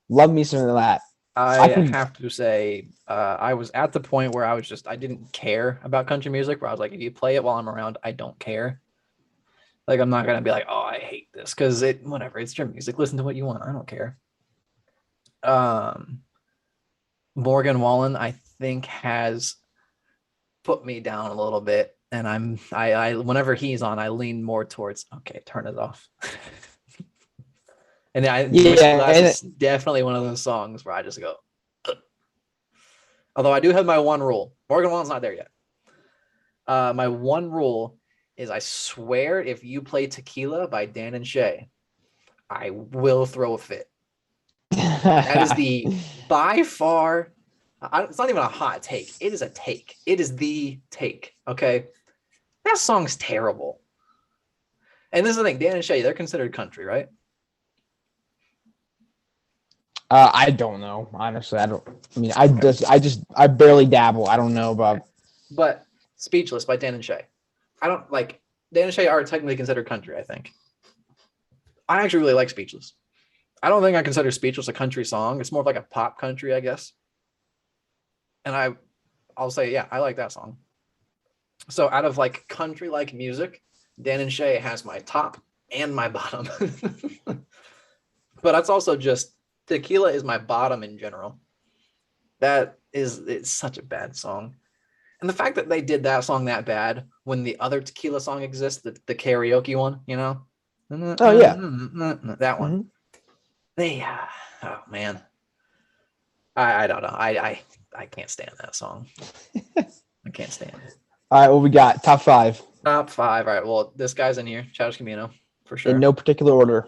Love me some of that. I have to say, I was at the point where I didn't care about country music, where I was like, if you play it while I'm around, I don't care. Like, I'm not going to be like, oh, I hate this, because whatever, it's your music. Listen to what you want. I don't care. Morgan Wallen, I think, has put me down a little bit. And I whenever he's on, I lean more towards, okay, turn it off. And that's definitely one of those songs where I just go, ugh. Although I do have my one rule. Morgan Wallen's not there yet. My one rule is I swear if you play Tequila by Dan and Shay, I will throw a fit. That is the by far. It's not even a hot take. It is a take. It is the take. Okay, that song's terrible. And this is the thing, Dan and Shay, they're considered country, right? I don't know. Honestly, I don't. I mean, I barely dabble. I don't know about. But Speechless by Dan and Shay. I don't like Dan and Shay are technically considered country, I think. I actually really like Speechless. I don't think I consider Speechless a country song. It's more of like a pop country, I guess. And I'll say, yeah, I like that song. So out of like country like music, Dan and Shay has my top and my bottom. But that's also just Tequila is my bottom in general. It's such a bad song. And the fact that they did that song that bad when the other Tequila song exists, the karaoke one, you know? Oh yeah, that one. Mhm. They oh man. I don't know. I can't stand that song. I can't stand it. All right, what we got? Top 5 Top 5. All right. Well, this guy's in here. Childish Gambino, for sure. in no particular order.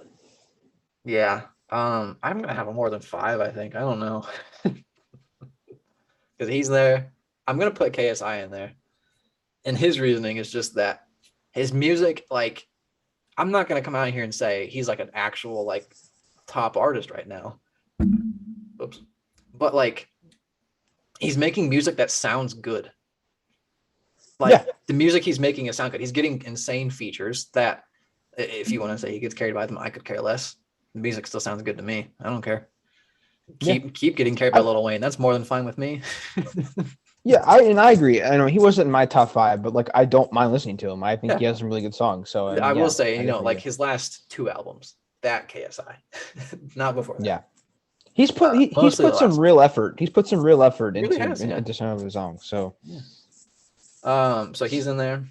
Yeah. I'm gonna have a more than 5, I think. I don't know. Because he's there. I'm gonna put KSI in there. And his reasoning is just that his music, like, I'm not gonna come out here and say he's like an actual like top artist right now. Oops. But like he's making music that sounds good. Like the music he's making is sound good. He's getting insane features that if you want to say he gets carried by them, I could care less. The music still sounds good to me. I don't care. Keep getting carried by Lil Wayne. That's more than fine with me. Yeah, I agree. I know he wasn't in my top 5, but like I don't mind listening to him. I think he has some really good songs. So I will say, like his last 2 albums, that KSI, not before. Yeah, he's put some real effort. He's put some real effort into some of his songs. So, so he's in there.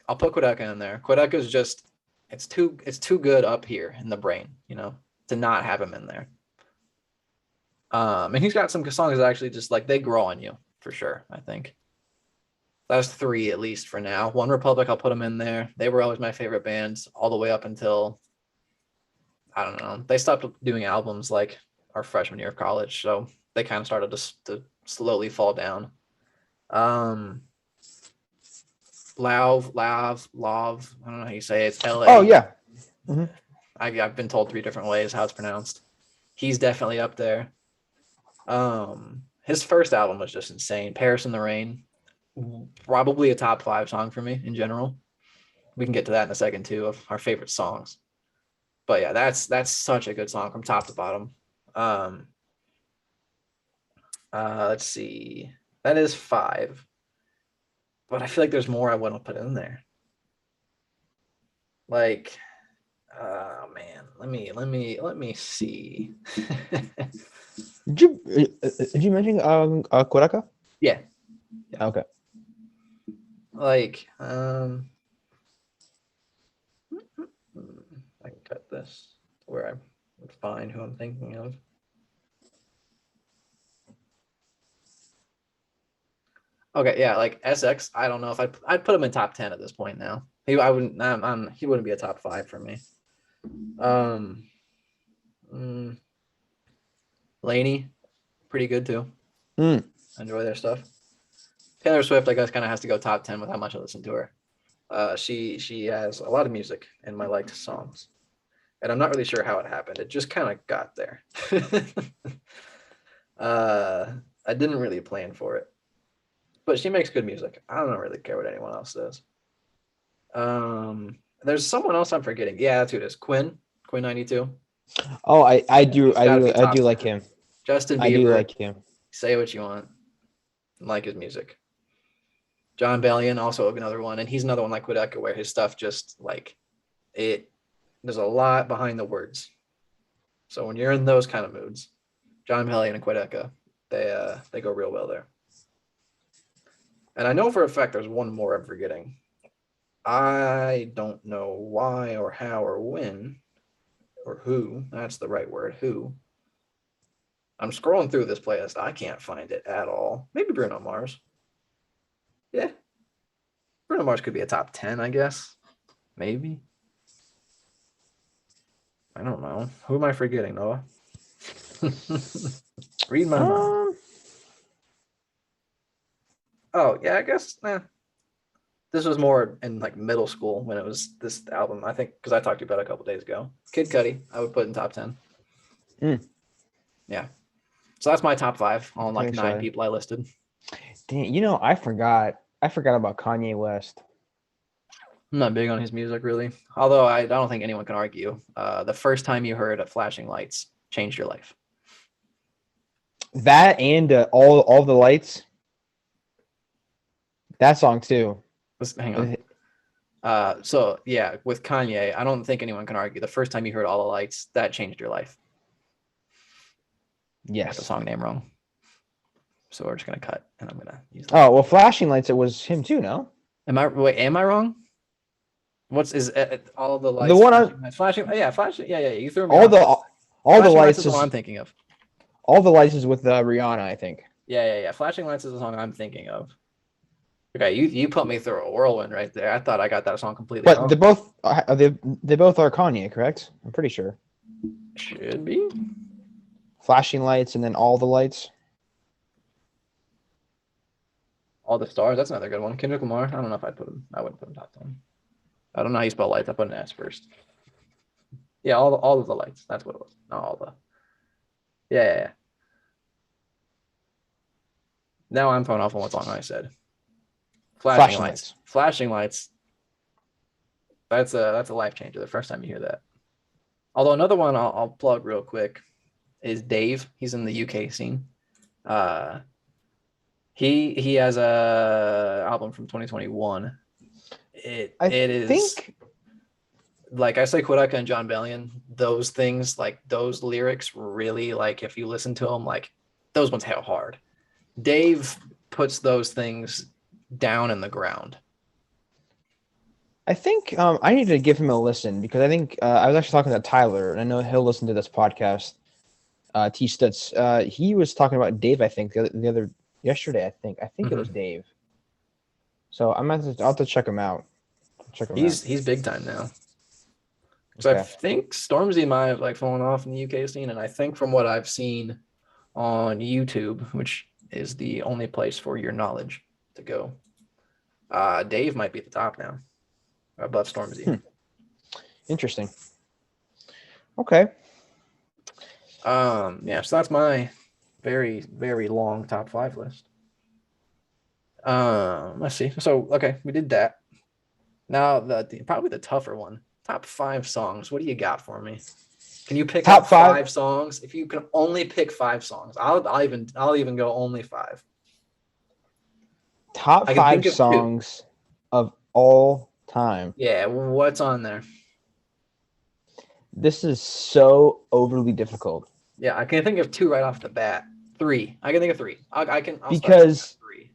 I'll put Quideka in there. Quideka is just it's too good up here in the brain, to not have him in there. And he's got some songs that actually just like they grow on you for sure. I think that's 3 at least for now. One Republic, I'll put them in there. They were always my favorite bands all the way up until I don't know. They stopped doing albums like our freshman year of college, so they kind of started to slowly fall down. Lauv, I don't know how you say it. It's L-A. Oh yeah. Mm-hmm. I've been told 3 different ways how it's pronounced. He's definitely up there. His first album was just insane. Paris in the Rain, probably a top 5 song for me in general. We can get to that in a second too, of our favorite songs. But yeah, that's such a good song from top to bottom. Let's see. That is 5. But I feel like there's more I want to put in there. Like, oh man, let me see. Did you mention Quideka? Yeah. Okay. Like, I can cut this to where I would find who I'm thinking of. Okay, yeah, like SX. I don't know if I'd put him in top 10 at this point now. He wouldn't be a top 5 for me. Lainey, pretty good too. Enjoy their stuff. Taylor Swift, I guess, kind of has to go top 10 with how much I listen to her. She has a lot of music in my liked songs, and I'm not really sure how it happened. It just kind of got there. I didn't really plan for it, but she makes good music. I don't really care what anyone else does. There's someone else I'm forgetting. Yeah, that's who it is. Quinn 92. Oh, I do like him. Justin Bieber. I do like him. Say what you want. Like his music. John Bellion, also another one, and he's another one like Quideka, where his stuff just like it. There's a lot behind the words. So when you're in those kind of moods, John Bellion and Quideka, they go real well there. And I know for a fact there's one more I'm forgetting. I don't know why or how or when or who. That's the right word. Who. I'm scrolling through this playlist. I can't find it at all. Maybe Bruno Mars. Yeah. Bruno Mars could be a top 10, I guess. Maybe. I don't know. Who am I forgetting, Noah? Read my mind. Oh, yeah, I guess. This was more in like middle school when it was this album, I think, because I talked to you about it a couple days ago. Kid Cudi, I would put in top 10. Yeah. So that's my top 5 on like 9 people I listed. Dang, I forgot about Kanye West. I'm not big on his music, really. Although I don't think anyone can argue. The first time you heard Flashing Lights changed your life. That and all the lights. That song too. Hang on. So yeah, with Kanye, I don't think anyone can argue. The first time you heard All the Lights, that changed your life. Yes. I got the song name wrong. So we're just gonna cut, and I'm gonna use. Oh well, Flashing Lights. It was him too, no? Am I wrong? What's is all the lights? The one flashing. Yeah, flashing. Yeah. You threw me all off. all the lights is what I'm thinking of. All the lights is with Rihanna, I think. Yeah. Flashing Lights is the song I'm thinking of. Okay, you put me through a whirlwind right there. I thought I got that song completely wrong. But they both are Kanye, correct? I'm pretty sure. Should be. Flashing Lights and then All the Lights. All the Stars. That's another good one. Kendrick Lamar. I don't know if I'd put him. I wouldn't put him top 10. I don't know how you spell lights. I put an S first. Yeah, all of the lights. That's what it was. Not all the. Yeah. Now I'm thrown off on what song I said. Flashing lights. Flashing Lights. That's a life changer. The first time you hear that. Although another one I'll plug real quick is Dave. He's in the UK scene. He has a album from 2021. It is like I say, Quidaka and John Bellion. Those things, like those lyrics, really, like if you listen to them, like those ones hit hard. Dave puts those things down in the ground. I think I need to give him a listen because I think I was actually talking to Tyler, and I know he'll listen to this podcast. T Stutz. He was talking about Dave. I think the other yesterday. I think it was Dave. So I'll have to check him out. He's big time now. So okay. I think Stormzy might have like fallen off in the UK scene, and I think from what I've seen on YouTube, which is the only place for your knowledge to go, Dave might be at the top now, above Stormzy. Interesting. Okay. Yeah, so that's my very, very long top 5 list. Let's see. So, okay, we did that. Now, probably the tougher one. Top 5 songs. What do you got for me? Can you pick top 5 songs? If you can only pick 5 songs, I'll even go only 5. Top 5 songs of all time. Yeah, what's on there? This is so overly difficult. Yeah, I can think of 2 right off the bat. 3. I can think of 3. I'll because start 3.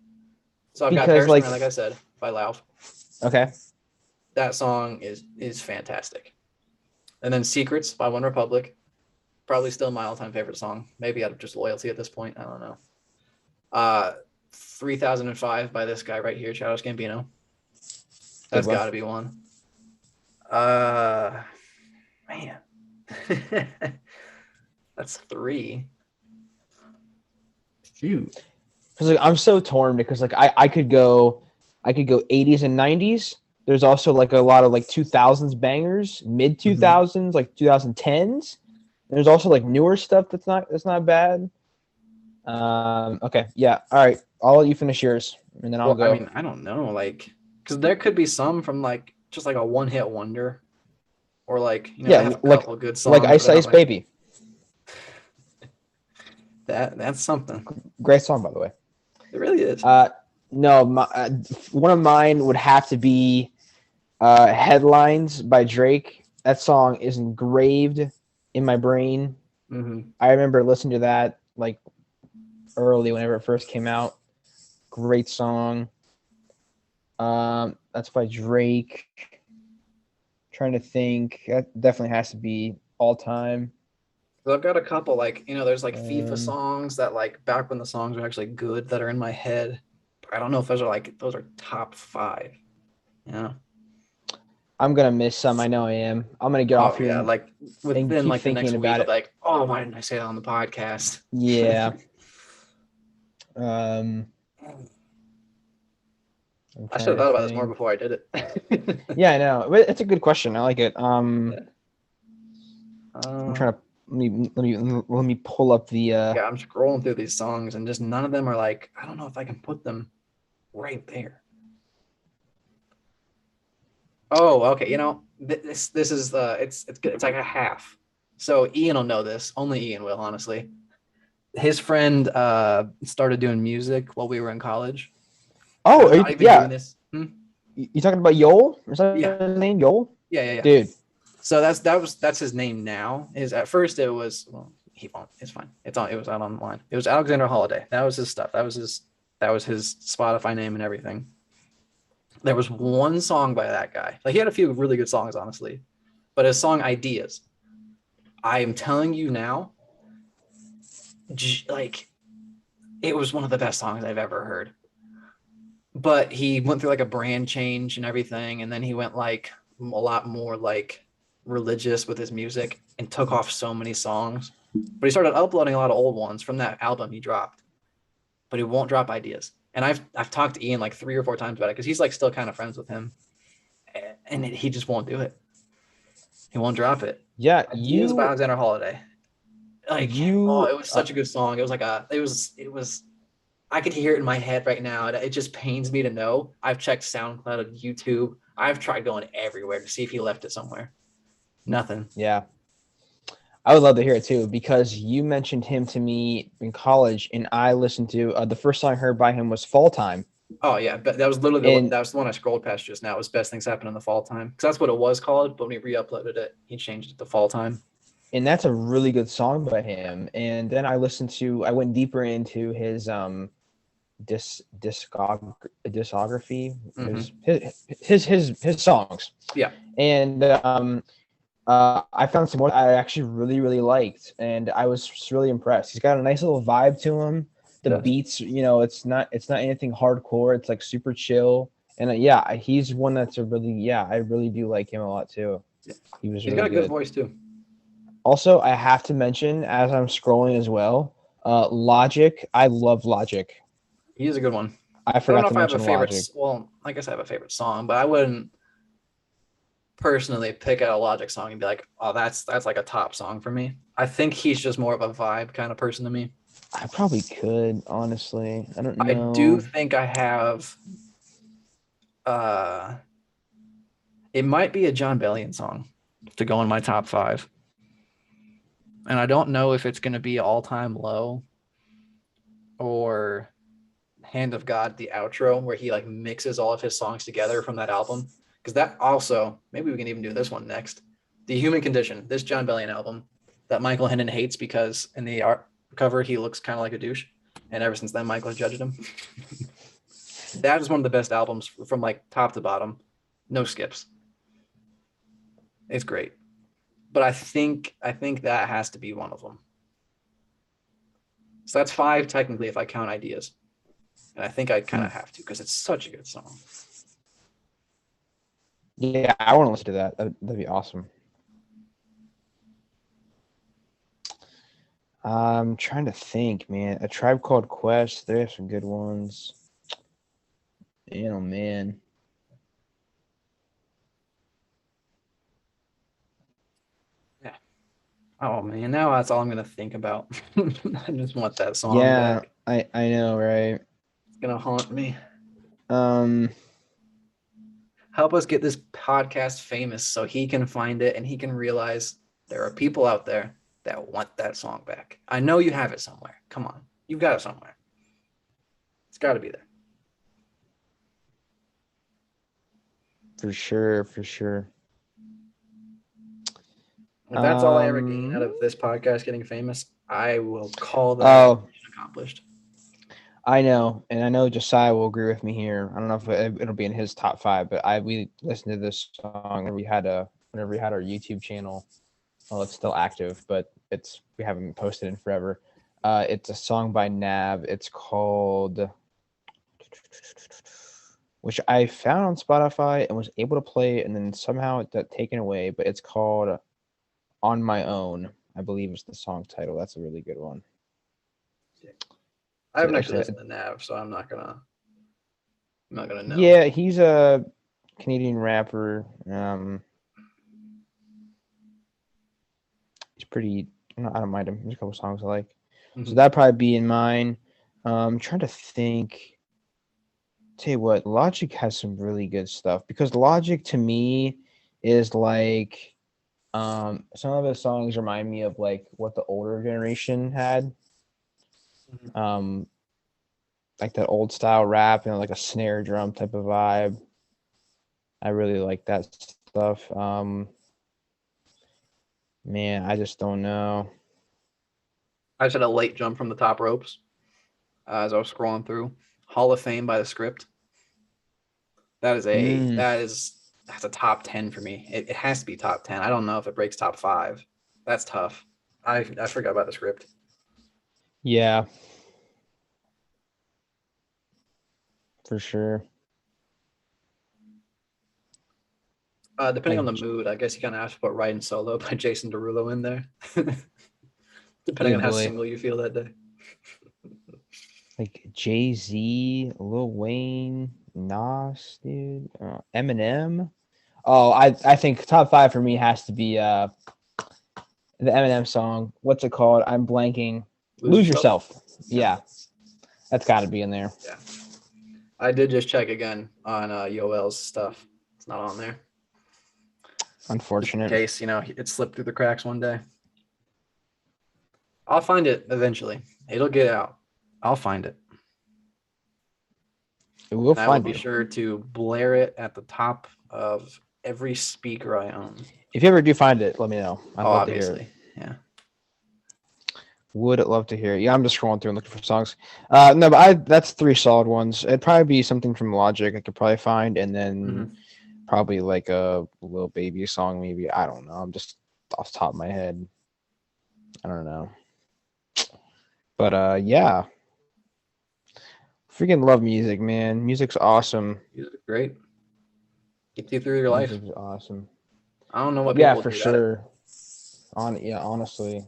So I've got Paris like I said, by Lauf. Okay. That song is fantastic. And then Secrets by One Republic. Probably still my all-time favorite song. Maybe out of just loyalty at this point. I don't know. 3005 by this guy right here, Childish Gambino. That's got to be one. Man. That's 3. Shoot. Because I'm so torn because I could go 80s and 90s. There's also like a lot of like 2000s bangers, mid 2000s, like 2010s. There's also like newer stuff that's not bad. Okay, yeah, all right. I'll let you finish yours, and then I'll go. I mean, I don't know, like, because there could be some from like just like a one-hit wonder, or like they have a couple good songs, like Ice Ice Baby. That's something. Great song, by the way. It really is. No, one of mine would have to be Headlines by Drake. That song is engraved in my brain. I remember listening to that like early whenever it first came out. Great song. That's by Drake. Trying to think. That definitely has to be all time. So I've got a couple like there's like FIFA songs that like back when the songs were actually good that are in my head. I don't know if those are top 5. Yeah. I'm gonna miss some. I know I am. I'm gonna get Oh off here yeah, like and within keep like the next thinking week, about I'll be it. like, oh, why didn't I say that on the podcast? Yeah. Um, I'm I should trying have to thought about this more think. before I did it. Yeah, I know. But it's a good question. I like it. Yeah. I'm trying to let me pull up the. Yeah, I'm scrolling through these songs and just none of them are like, I don't know if I can put them right there. Oh, okay. You know, this is it's like a half. So Ian will know this. Only Ian will, honestly. His friend started doing music while we were in college. Oh, I'm not even doing yeah. this. You talking about Yoel? Is Yeah, that his name? Yoel? yeah. Dude. So that's his name now. Is at first it was well he won't. It's fine. It was out online. It was Alexander Holiday. That was his stuff. That was his Spotify name and everything. There was one song by that guy. Like he had a few really good songs, honestly. But his song Ideas, I am telling you now, like it was one of the best songs I've ever heard. But he went through like a brand change and everything, and then he went like a lot more like religious with his music and took off so many songs. But he started uploading a lot of old ones from that album he dropped. But he won't drop Ideas. And I've talked to Ian like 3 or 4 times about it because he's like still kind of friends with him, and he just won't do it. He won't drop it. Yeah, Ideas by Alexander Holiday. Like, oh, you it was such a good song. It was like it was. I could hear it in my head right now. It just pains me to know. I've checked SoundCloud and YouTube. I've tried going everywhere to see if he left it somewhere. Nothing. yeah. I would love to hear it too because you mentioned him to me in college, and I listened to the first song I heard by him was "Fall Time," Oh yeah, but that was literally and that was the one I scrolled past just now. It was Best Things Happen in the Fall Time because that's what it was called. But when he re-uploaded it, he changed it to Fall Time. that's a really good song by him. And then I went deeper into his discography, Mm-hmm. his songs, Yeah, and I found some more that I actually really liked, and I was just really impressed. He's got a nice little vibe to him. The it does. beats, it's not anything hardcore. It's like super chill, and yeah, he's one that's a really I really do like him a lot too. Yeah. He was He's got really a good good. voice too. Also, I have to mention as I'm scrolling as well, Logic. I love Logic. He is a good one. I I don't forgot know to if I have a mention favorite. Logic. Well, I guess I have a favorite song, but I wouldn't personally pick out a Logic song and be like, "Oh, that's like a top song for me." I think he's just more of a vibe kind of person to me. I probably could, honestly. I don't I do know. think I have. Uh, it might be a John Bellion song to go in my top 5, and I don't know if it's going to be All Time Low or Hand of God, the outro, where he like mixes all of his songs together from that album. Because that also, maybe we can even do this one next. The Human Condition, this John Bellion album that Michael Hendon hates because in the art cover he looks kind of like a douche, and ever since then Michael has judged him. That is one of the best albums from like top to bottom, no skips. It's great, but I think that has to be one of them. So that's 5 technically if I count Ideas, and I think I kind of have to because it's such a good song. Yeah, I want to listen to that. That'd be awesome. I'm trying to think, man. A Tribe Called Quest. They have some good ones. Man. Yeah. Oh man, now that's all I'm gonna think about. I just want that song Yeah, back. I know, right? It's gonna haunt me. Um, Help us get this podcast famous so he can find it and he can realize there are people out there that want that song back. I know you have it somewhere. Come on. You've got it somewhere. It's got to be there. for sure, for sure. If that's all I ever gain out of this podcast getting famous, I will call that Oh, accomplished. I know, and I know Josiah will agree with me here. I don't know if it'll be in his top 5, but we listened to this song and whenever we had our YouTube channel. Well, it's still active, but we haven't posted in forever. It's a song by Nav. It's called which I found on Spotify and was able to play, and then somehow it got taken away. But it's called "On My Own." I believe is the song title. That's a really good one. I haven't actually Actually, listened to Nav, so I'm not gonna know. yeah, he's a Canadian rapper. He's pretty. I don't mind him. There's a couple songs I like. So that'd probably be in mine. I'm trying to think. Tell you what, Logic has some really good stuff because Logic to me is like some of his songs remind me of like what the older generation had. Like that old style rap and like a snare drum type of vibe. I really like that stuff. Man, I just don't know. I just had a late jump from the top ropes as I was scrolling through. Hall of Fame by The Script. That's a top 10 for me. It has to be top 10. I don't know if it breaks top 5. That's tough. I forgot about The Script. Yeah. For sure. Depending on the mood, I guess you kind of have to put Riding Solo by Jason Derulo in there. Depending on how single you feel that day. Like Jay-Z, Lil Wayne, Nas, dude, Eminem. Oh, I think top 5 for me has to be the Eminem song. What's it called? I'm blanking. Lose Yourself. Yeah. That's got to be in there. Yeah. I did just check again on Yoel's stuff. It's not on there. Unfortunate. Just in case, it slipped through the cracks one day. I'll find it eventually. It'll get out. I'll find it. I will be sure to blare it at the top of every speaker I own. If you ever do find it, let me know. I'd love obviously. To hear it. Yeah. Would love to hear it. Yeah, I'm just scrolling through and looking for songs. No, but that's 3 solid ones. It'd probably be something from Logic I could probably find, and then probably like a Lil Baby song, maybe. I don't know. I'm just off the top of my head. I don't know. But yeah. Freaking love music, man. Music's awesome. Music's great. Gets you through your life. Music's awesome. I don't know what people for sure. Honestly.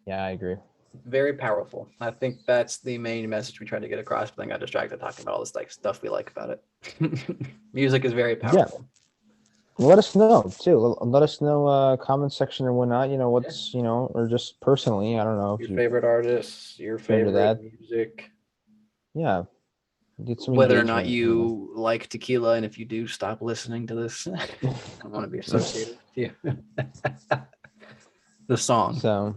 Yeah, I agree. Very powerful. I think that's the main message we tried to get across, but then got distracted talking about all this like stuff we like about it. Music is very powerful. Yeah. Let us know too. Let us know comment section or whatnot. What's or just personally. I don't know your favorite artists, your favorite music. Yeah. Whether or not you like tequila, and if you do, stop listening to this. I don't want to be associated with you. The song. So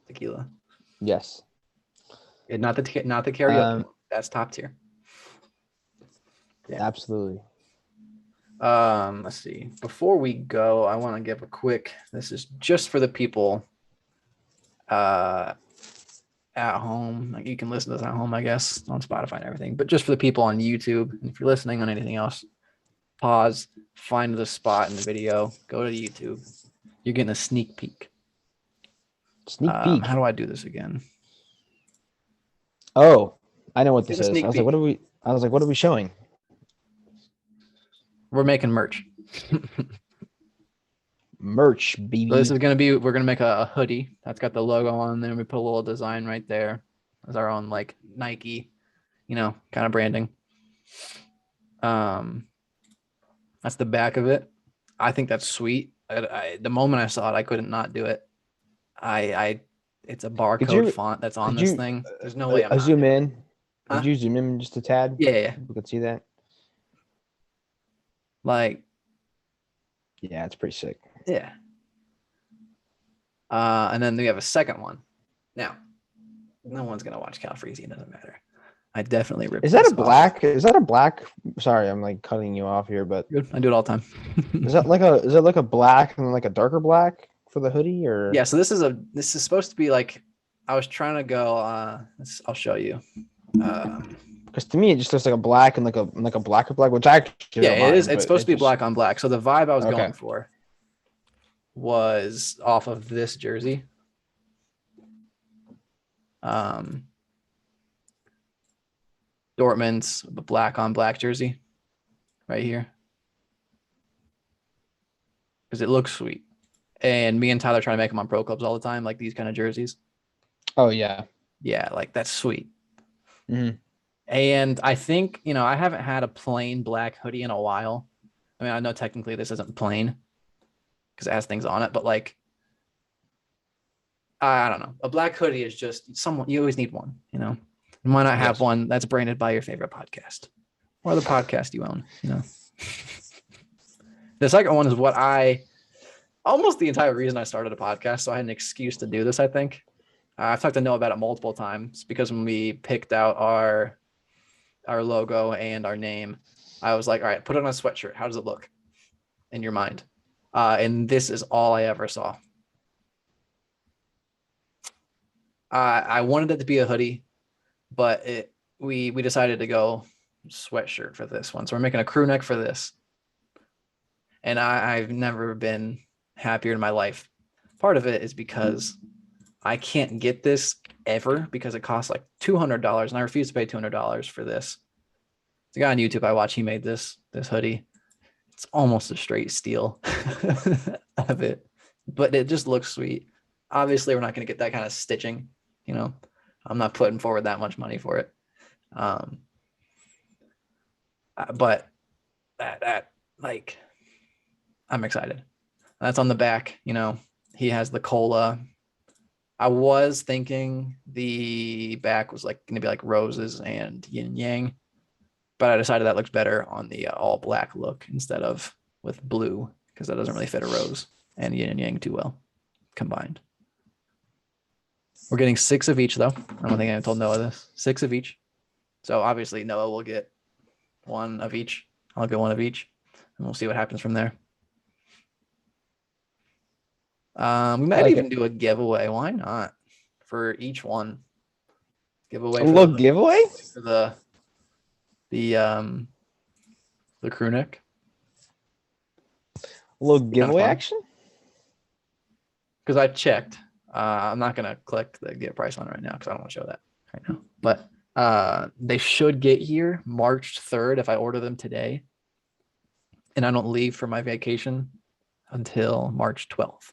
tequila. Yes. Not the karaoke. That's top tier. Yeah. Absolutely. Let's see. Before we go, I want to give a quick. This is just for the people at home. Like you can listen to this at home, I guess, on Spotify and everything. But just for the people on YouTube, and if you're listening on anything else, pause, find the spot in the video, go to YouTube. You're getting a sneak peek. Sneak peek. How do I do this again? Oh, I know what this is. I was like, what are we showing? We're making merch. Merch, baby. So this is gonna be. We're gonna make a hoodie that's got the logo on there. We put a little design right there as our own like Nike, kind of branding. That's the back of it. I think that's sweet. The moment I saw it, I couldn't not do it. It's a barcode font that's on this thing. There's no way I'm zoom in. Huh? Did you zoom in just a tad? Yeah. We could see that. Like, yeah, it's pretty sick. Yeah. And then we have a second one. Now, no one's gonna watch Cal Freezy. It doesn't matter. I definitely rip. Is that a black? Is that a black? Sorry, I'm like cutting you off here, but good. I do it all the time. Is that like a black and like a darker black for the hoodie, or? Yeah. So this is supposed to be like. I was trying to go. I'll show you. Because to me, it just looks like a black and like a blacker black, which I actually it is. It's supposed to be black on black. So the vibe I was going for was off of this jersey. Dortmund's black on black jersey right here because it looks sweet. And me and Tyler trying to make them on pro clubs all the time, like these kind of jerseys. Oh yeah. Yeah, like that's sweet. Mm-hmm. And I think, I haven't had a plain black hoodie in a while. I mean, I know technically this isn't plain because it has things on it, but like, I don't know. A black hoodie is just someone, you always need one, And why not have one that's branded by your favorite podcast or the podcast you own, The second one is what almost the entire reason I started a podcast. So I had an excuse to do this, I think. I've talked to Noah about it multiple times because when we picked out our logo and our name, I was like, all right, put it on a sweatshirt. How does it look in your mind? And this is all I ever saw. I wanted it to be a hoodie, but we decided to go sweatshirt for this one. So we're making a crew neck for this. And I've never been happier in my life. Part of it is because I can't get this ever because it costs like $200, and I refuse to pay $200 for this. The guy on YouTube I watch, he made this hoodie. It's almost a straight steal of it, but it just looks sweet. Obviously, we're not going to get that kind of stitching. I'm not putting forward that much money for it. But that like, I'm excited. That's on the back. He has the cola. I was thinking the back was like going to be like roses and yin yang, but I decided that looks better on the all black look instead of with blue because that doesn't really fit a rose and yin and yang too well combined. We're getting 6 of each though. I don't think I told Noah this. 6 of each. So obviously Noah will get 1 of each. I'll get 1 of each, and we'll see what happens from there. We might even do a giveaway. Why not? For each one. Giveaway. A little giveaway? For the crew neck. A little giveaway action? Because I checked. I'm not going to click the get price on right now because I don't want to show that right now. But they should get here March 3rd if I order them today. And I don't leave for my vacation until March 12th.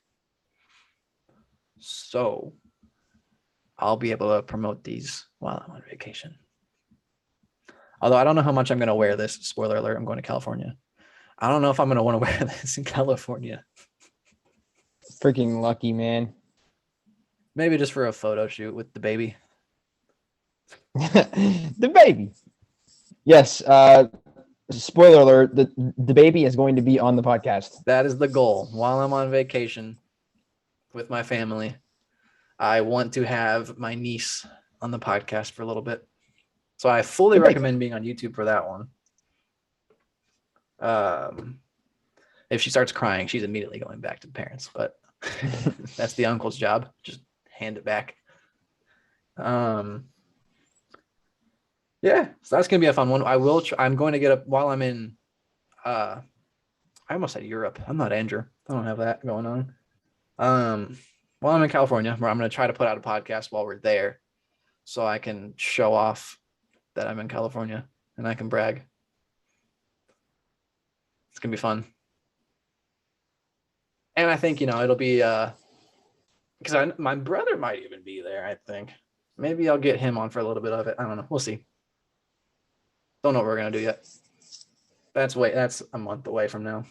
So I'll be able to promote these while I'm on vacation. Although I don't know how much I'm going to wear this. Spoiler alert, I'm going to California. I don't know if I'm going to want to wear this in California. Freaking lucky, man. Maybe just for a photo shoot with the baby. The baby. Yes. Spoiler alert, the baby is going to be on the podcast. That is the goal. While I'm on vacation with my family, I want to have my niece on the podcast for a little bit. So I fully recommend being on YouTube for that one. If she starts crying, she's immediately going back to the parents, but that's the uncle's job. Just hand it back. Yeah, so that's gonna be a fun one. I'm going to get up while I'm in I almost said Europe. I'm not Andrew. I don't have that going on. While I'm in California, where I'm gonna try to put out a podcast while we're there so I can show off that I'm in California and I can brag. It's gonna be fun. And I think, it'll be because my brother might even be there, I think. Maybe I'll get him on for a little bit of it. I don't know. We'll see. Don't know what we're gonna do yet. That's a month away from now.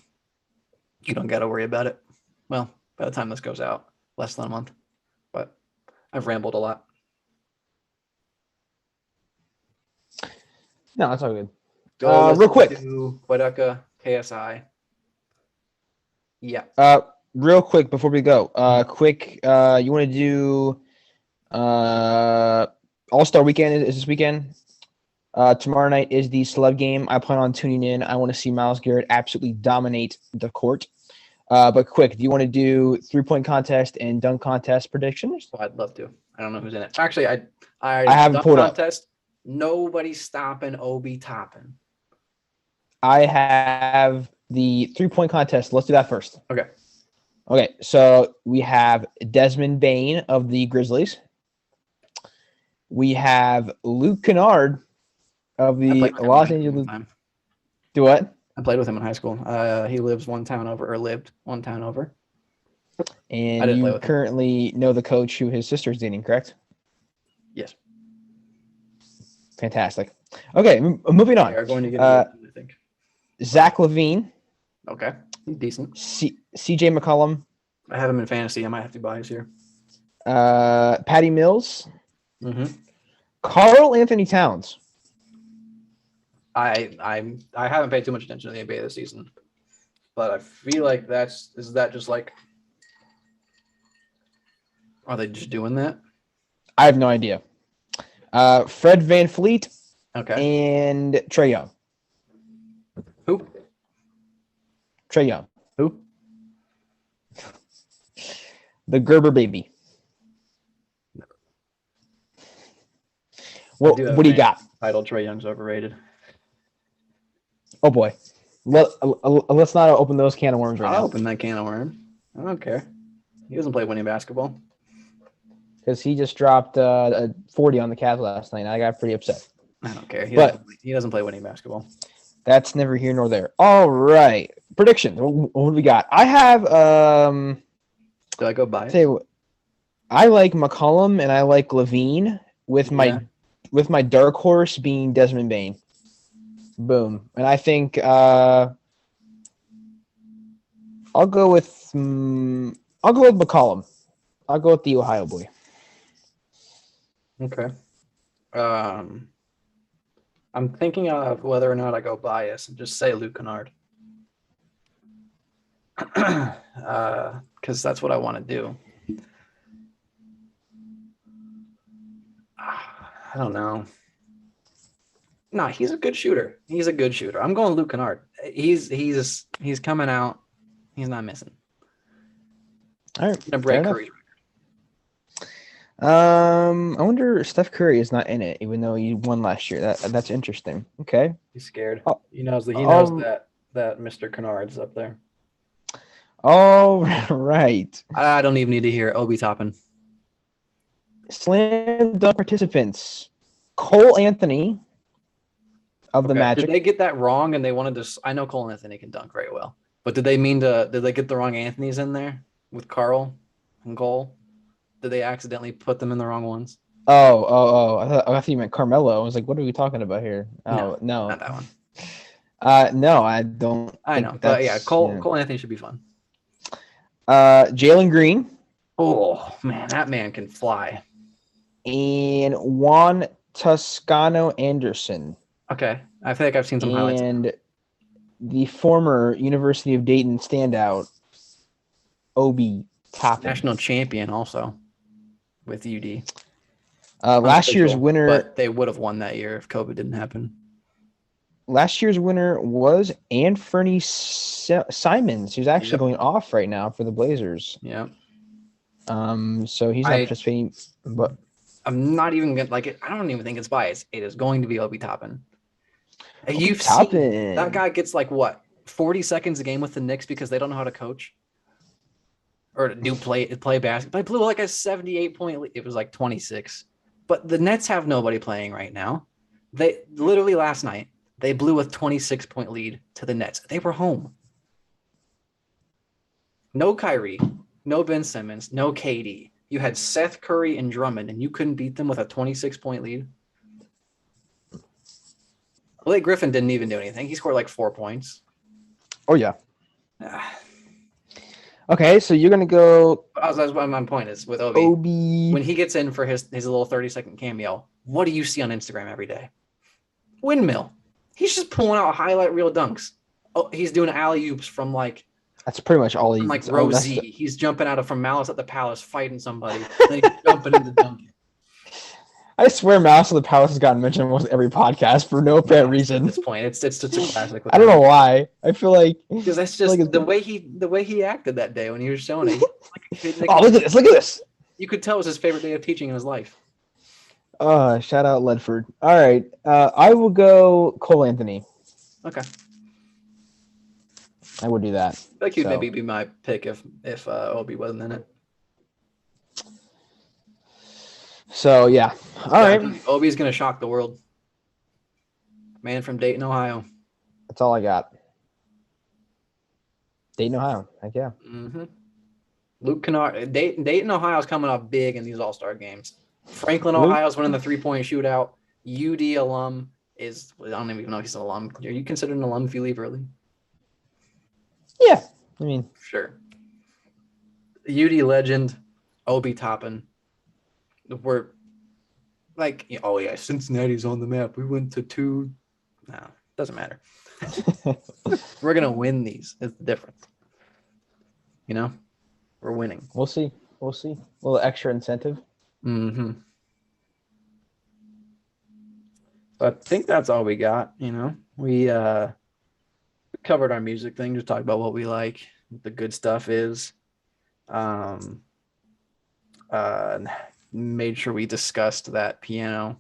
You don't gotta worry about it. Well, by the time this goes out, less than a month. But I've rambled a lot. No, that's all good. Real quick. Quedeca, KSI. Yeah. Real quick before we go. You want to do All-Star Weekend is this weekend. Tomorrow night is the celeb game. I plan on tuning in. I want to see Myles Garrett absolutely dominate the court. But quick, do you want to do 3-point contest and dunk contest predictions? Oh, I'd love to. I don't know who's in it. Actually, I haven't pulled contest. Nobody's stopping Obi Toppin. I have the 3-point contest. Let's do that first. Okay, so we have Desmond Bane of the Grizzlies. We have Luke Kennard of I the played with him in Los high school one Angeles. time. Do what? I played with him in high school. He lives one town over, or lived one town over. I And didn't play you with him. currently know the coach who his sister's dating, correct? Yes. Fantastic. Okay, moving They on. are going to get a I think. Zach Levine, Okay. He's decent. CJ McCollum, I have him in fantasy. I might have to buy his here. Patty Mills, Mm-hmm. Carl Anthony Towns. I haven't paid too much attention to the NBA this season, but I feel like is that just like, are they just doing that? I have no idea. Fred VanVleet Okay. and Trae Young. Who? Trae Young. Who? The Gerber baby. What do you got? Title Trae Young's overrated. Oh boy. Let's not open those can of worms right I'll now. open that can of worms. I don't care. He doesn't play winning basketball. Because he just dropped a 40 on the Cavs last night. And I got pretty upset. I don't care. He doesn't play winning basketball. That's neither here nor there. All right. Predictions. What do we got? I have Do I go buy it? Tell you what, I like McCollum and I like Levine with my dark horse being Desmond Bain. Boom. And I think I'll go with McCollum. I'll go with the Ohio boy. Okay. I'm thinking of whether or not I go bias and just say Luke Kennard. Because that's what I want to do. I don't know. No, he's a good shooter. He's a good shooter. I'm going Luke Kennard. He's coming out. He's not missing. All right. Gonna break Curry. I wonder if Steph Curry is not in it, even though he won last year. That's interesting. Okay. He's scared. Oh, He knows that Mr. Kennard's up there. All right. I don't even need to hear Obi Toppin. Slam dunk participants. Cole Anthony of the Magic. Did they get that wrong and they wanted to? I know Cole Anthony can dunk very well, but did they get the wrong Anthony's in there with Carl and Cole? Did they accidentally put them in the wrong ones? Oh. I thought you meant Carmelo. I was like, what are we talking about here? Oh, no. Not that one. No, I don't. I know, but yeah, Cole Anthony should be fun. Jalen Green. Oh, man, that man can fly. And Juan Toscano Anderson. Okay, I feel like I've seen some highlights. And the former University of Dayton standout, Obi Toppin. National champion also with UD. Last year's winner. But they would have won that year if COVID didn't happen. Last year's winner was Anthony Simons, who's actually going off right now for the Blazers. Yeah. So he's not participating, but I'm not even gonna like it. I don't even think it's biased. It is going to be Obi Toppin. You've Toppin. seen that guy gets like what 40 seconds a game with the Knicks because they don't know how to coach or do play basketball. They blew like a 78-point lead. It was like 26, but the Nets have nobody playing right now. They literally last night they blew a 26-point lead to the Nets. They were home. No Kyrie, no Ben Simmons, no KD. You had Seth Curry and Drummond, and you couldn't beat them with a 26-point lead. Blake Griffin didn't even do anything. He scored like 4 points. Oh, yeah. Okay, so you're going to go... That's what my point is with Obi. When he gets in for his little 30-second cameo, what do you see on Instagram every day? Windmill. He's just pulling out highlight reel dunks. Oh, he's doing alley-oops from like... That's pretty much all he... Like Rosie. He's jumping out from Malice at the Palace fighting somebody. Then he's jumping into dunking. I swear Malice at the Palace has gotten mentioned in almost every podcast for no apparent reason. At this point, it's just a classic. I don't know why. I feel like... Because that's just like the way he acted that day when he was showing it. Oh, look at this. Look at this. You could tell it was his favorite day of teaching in his life. Shout out Ledford. All right. I will go Cole Anthony. Okay. I would do that. I feel like he'd maybe be my pick if Obi wasn't in it. So, yeah. All right. Obi's going to shock the world. Man from Dayton, Ohio. That's all I got. Dayton, Ohio. Heck yeah. Mm-hmm. Luke Kennard. Dayton, Ohio is coming up big in these All-Star games. Franklin, Luke? Ohio is winning the three-point shootout. UD alum is, I don't even know if he's an alum. Are you considered an alum if you leave early? Yeah. I mean, Sure. UD legend, Obi Toppin. We're like, oh yeah, Cincinnati's on the map. We went to 2. No, doesn't matter. We're gonna win these. It's the difference. You know, we're winning. we'll see. We'll see. A little extra incentive. Mm-hmm. So I think that's all we got. You know, we covered our music thing. Just talked about what we like, what the good stuff is. Um, made sure we discussed that piano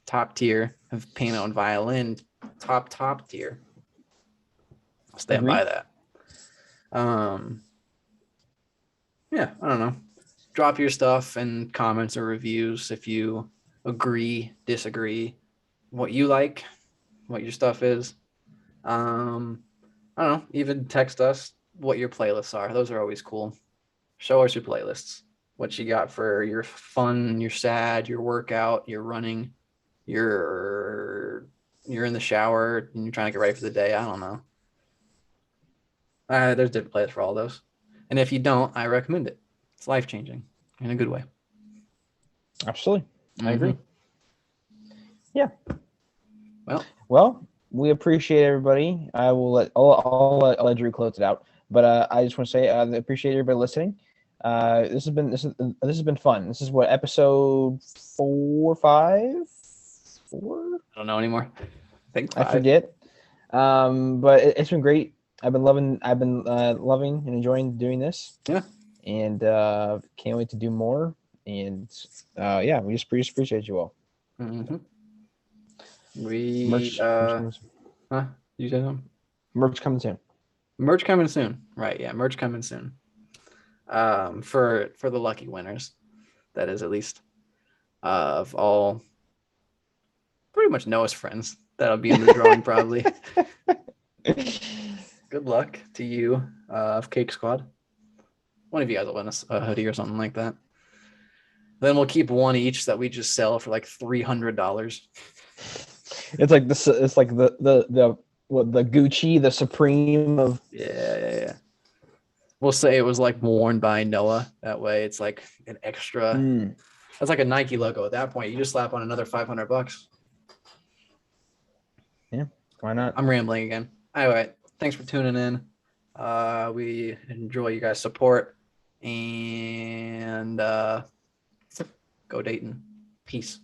top tier of piano and violin top tier. I'll stand Agreed. by that. Yeah, I don't know. Drop your stuff in comments or reviews if you agree, disagree, what you like, what your stuff is. I don't know. Even text us what your playlists are. Those are always cool. Show us your playlists. What you got for your fun, your sad, your workout, your running, you're in the shower and you're trying to get ready for the day. I don't know. There's different playlists for all those. And if you don't, I recommend it. It's life-changing in a good way. Absolutely. I agree. Mm-hmm. Yeah. Well, we appreciate everybody. I will I'll let Drew close it out. But I just want to say I appreciate everybody listening. This has been fun. This is what, episode 4, 5, 4? I don't know anymore. I think 5. I forget. But it's been great. I've been loving and enjoying doing this. Yeah. And can't wait to do more. And yeah, we just appreciate you all. Mm-hmm. We Merch coming soon. huh? You said something? Merch coming soon. Merch coming soon. Right, yeah, merch coming soon. For the lucky winners. That is, at least of all pretty much Noah's friends. That'll be in the drawing probably. Good luck to you, of Cake Squad. One of you guys will win a hoodie or something like that. Then we'll keep one each that we just sell for like $300. It's like this. It's like the Gucci, the Supreme of. Yeah. We'll say it was like worn by Noah. That way, it's like an extra. That's like a Nike logo. At that point, you just slap on another $500. Yeah, why not? I'm rambling again. All right, thanks for tuning in. We enjoy you guys' support, and go Dayton. Peace.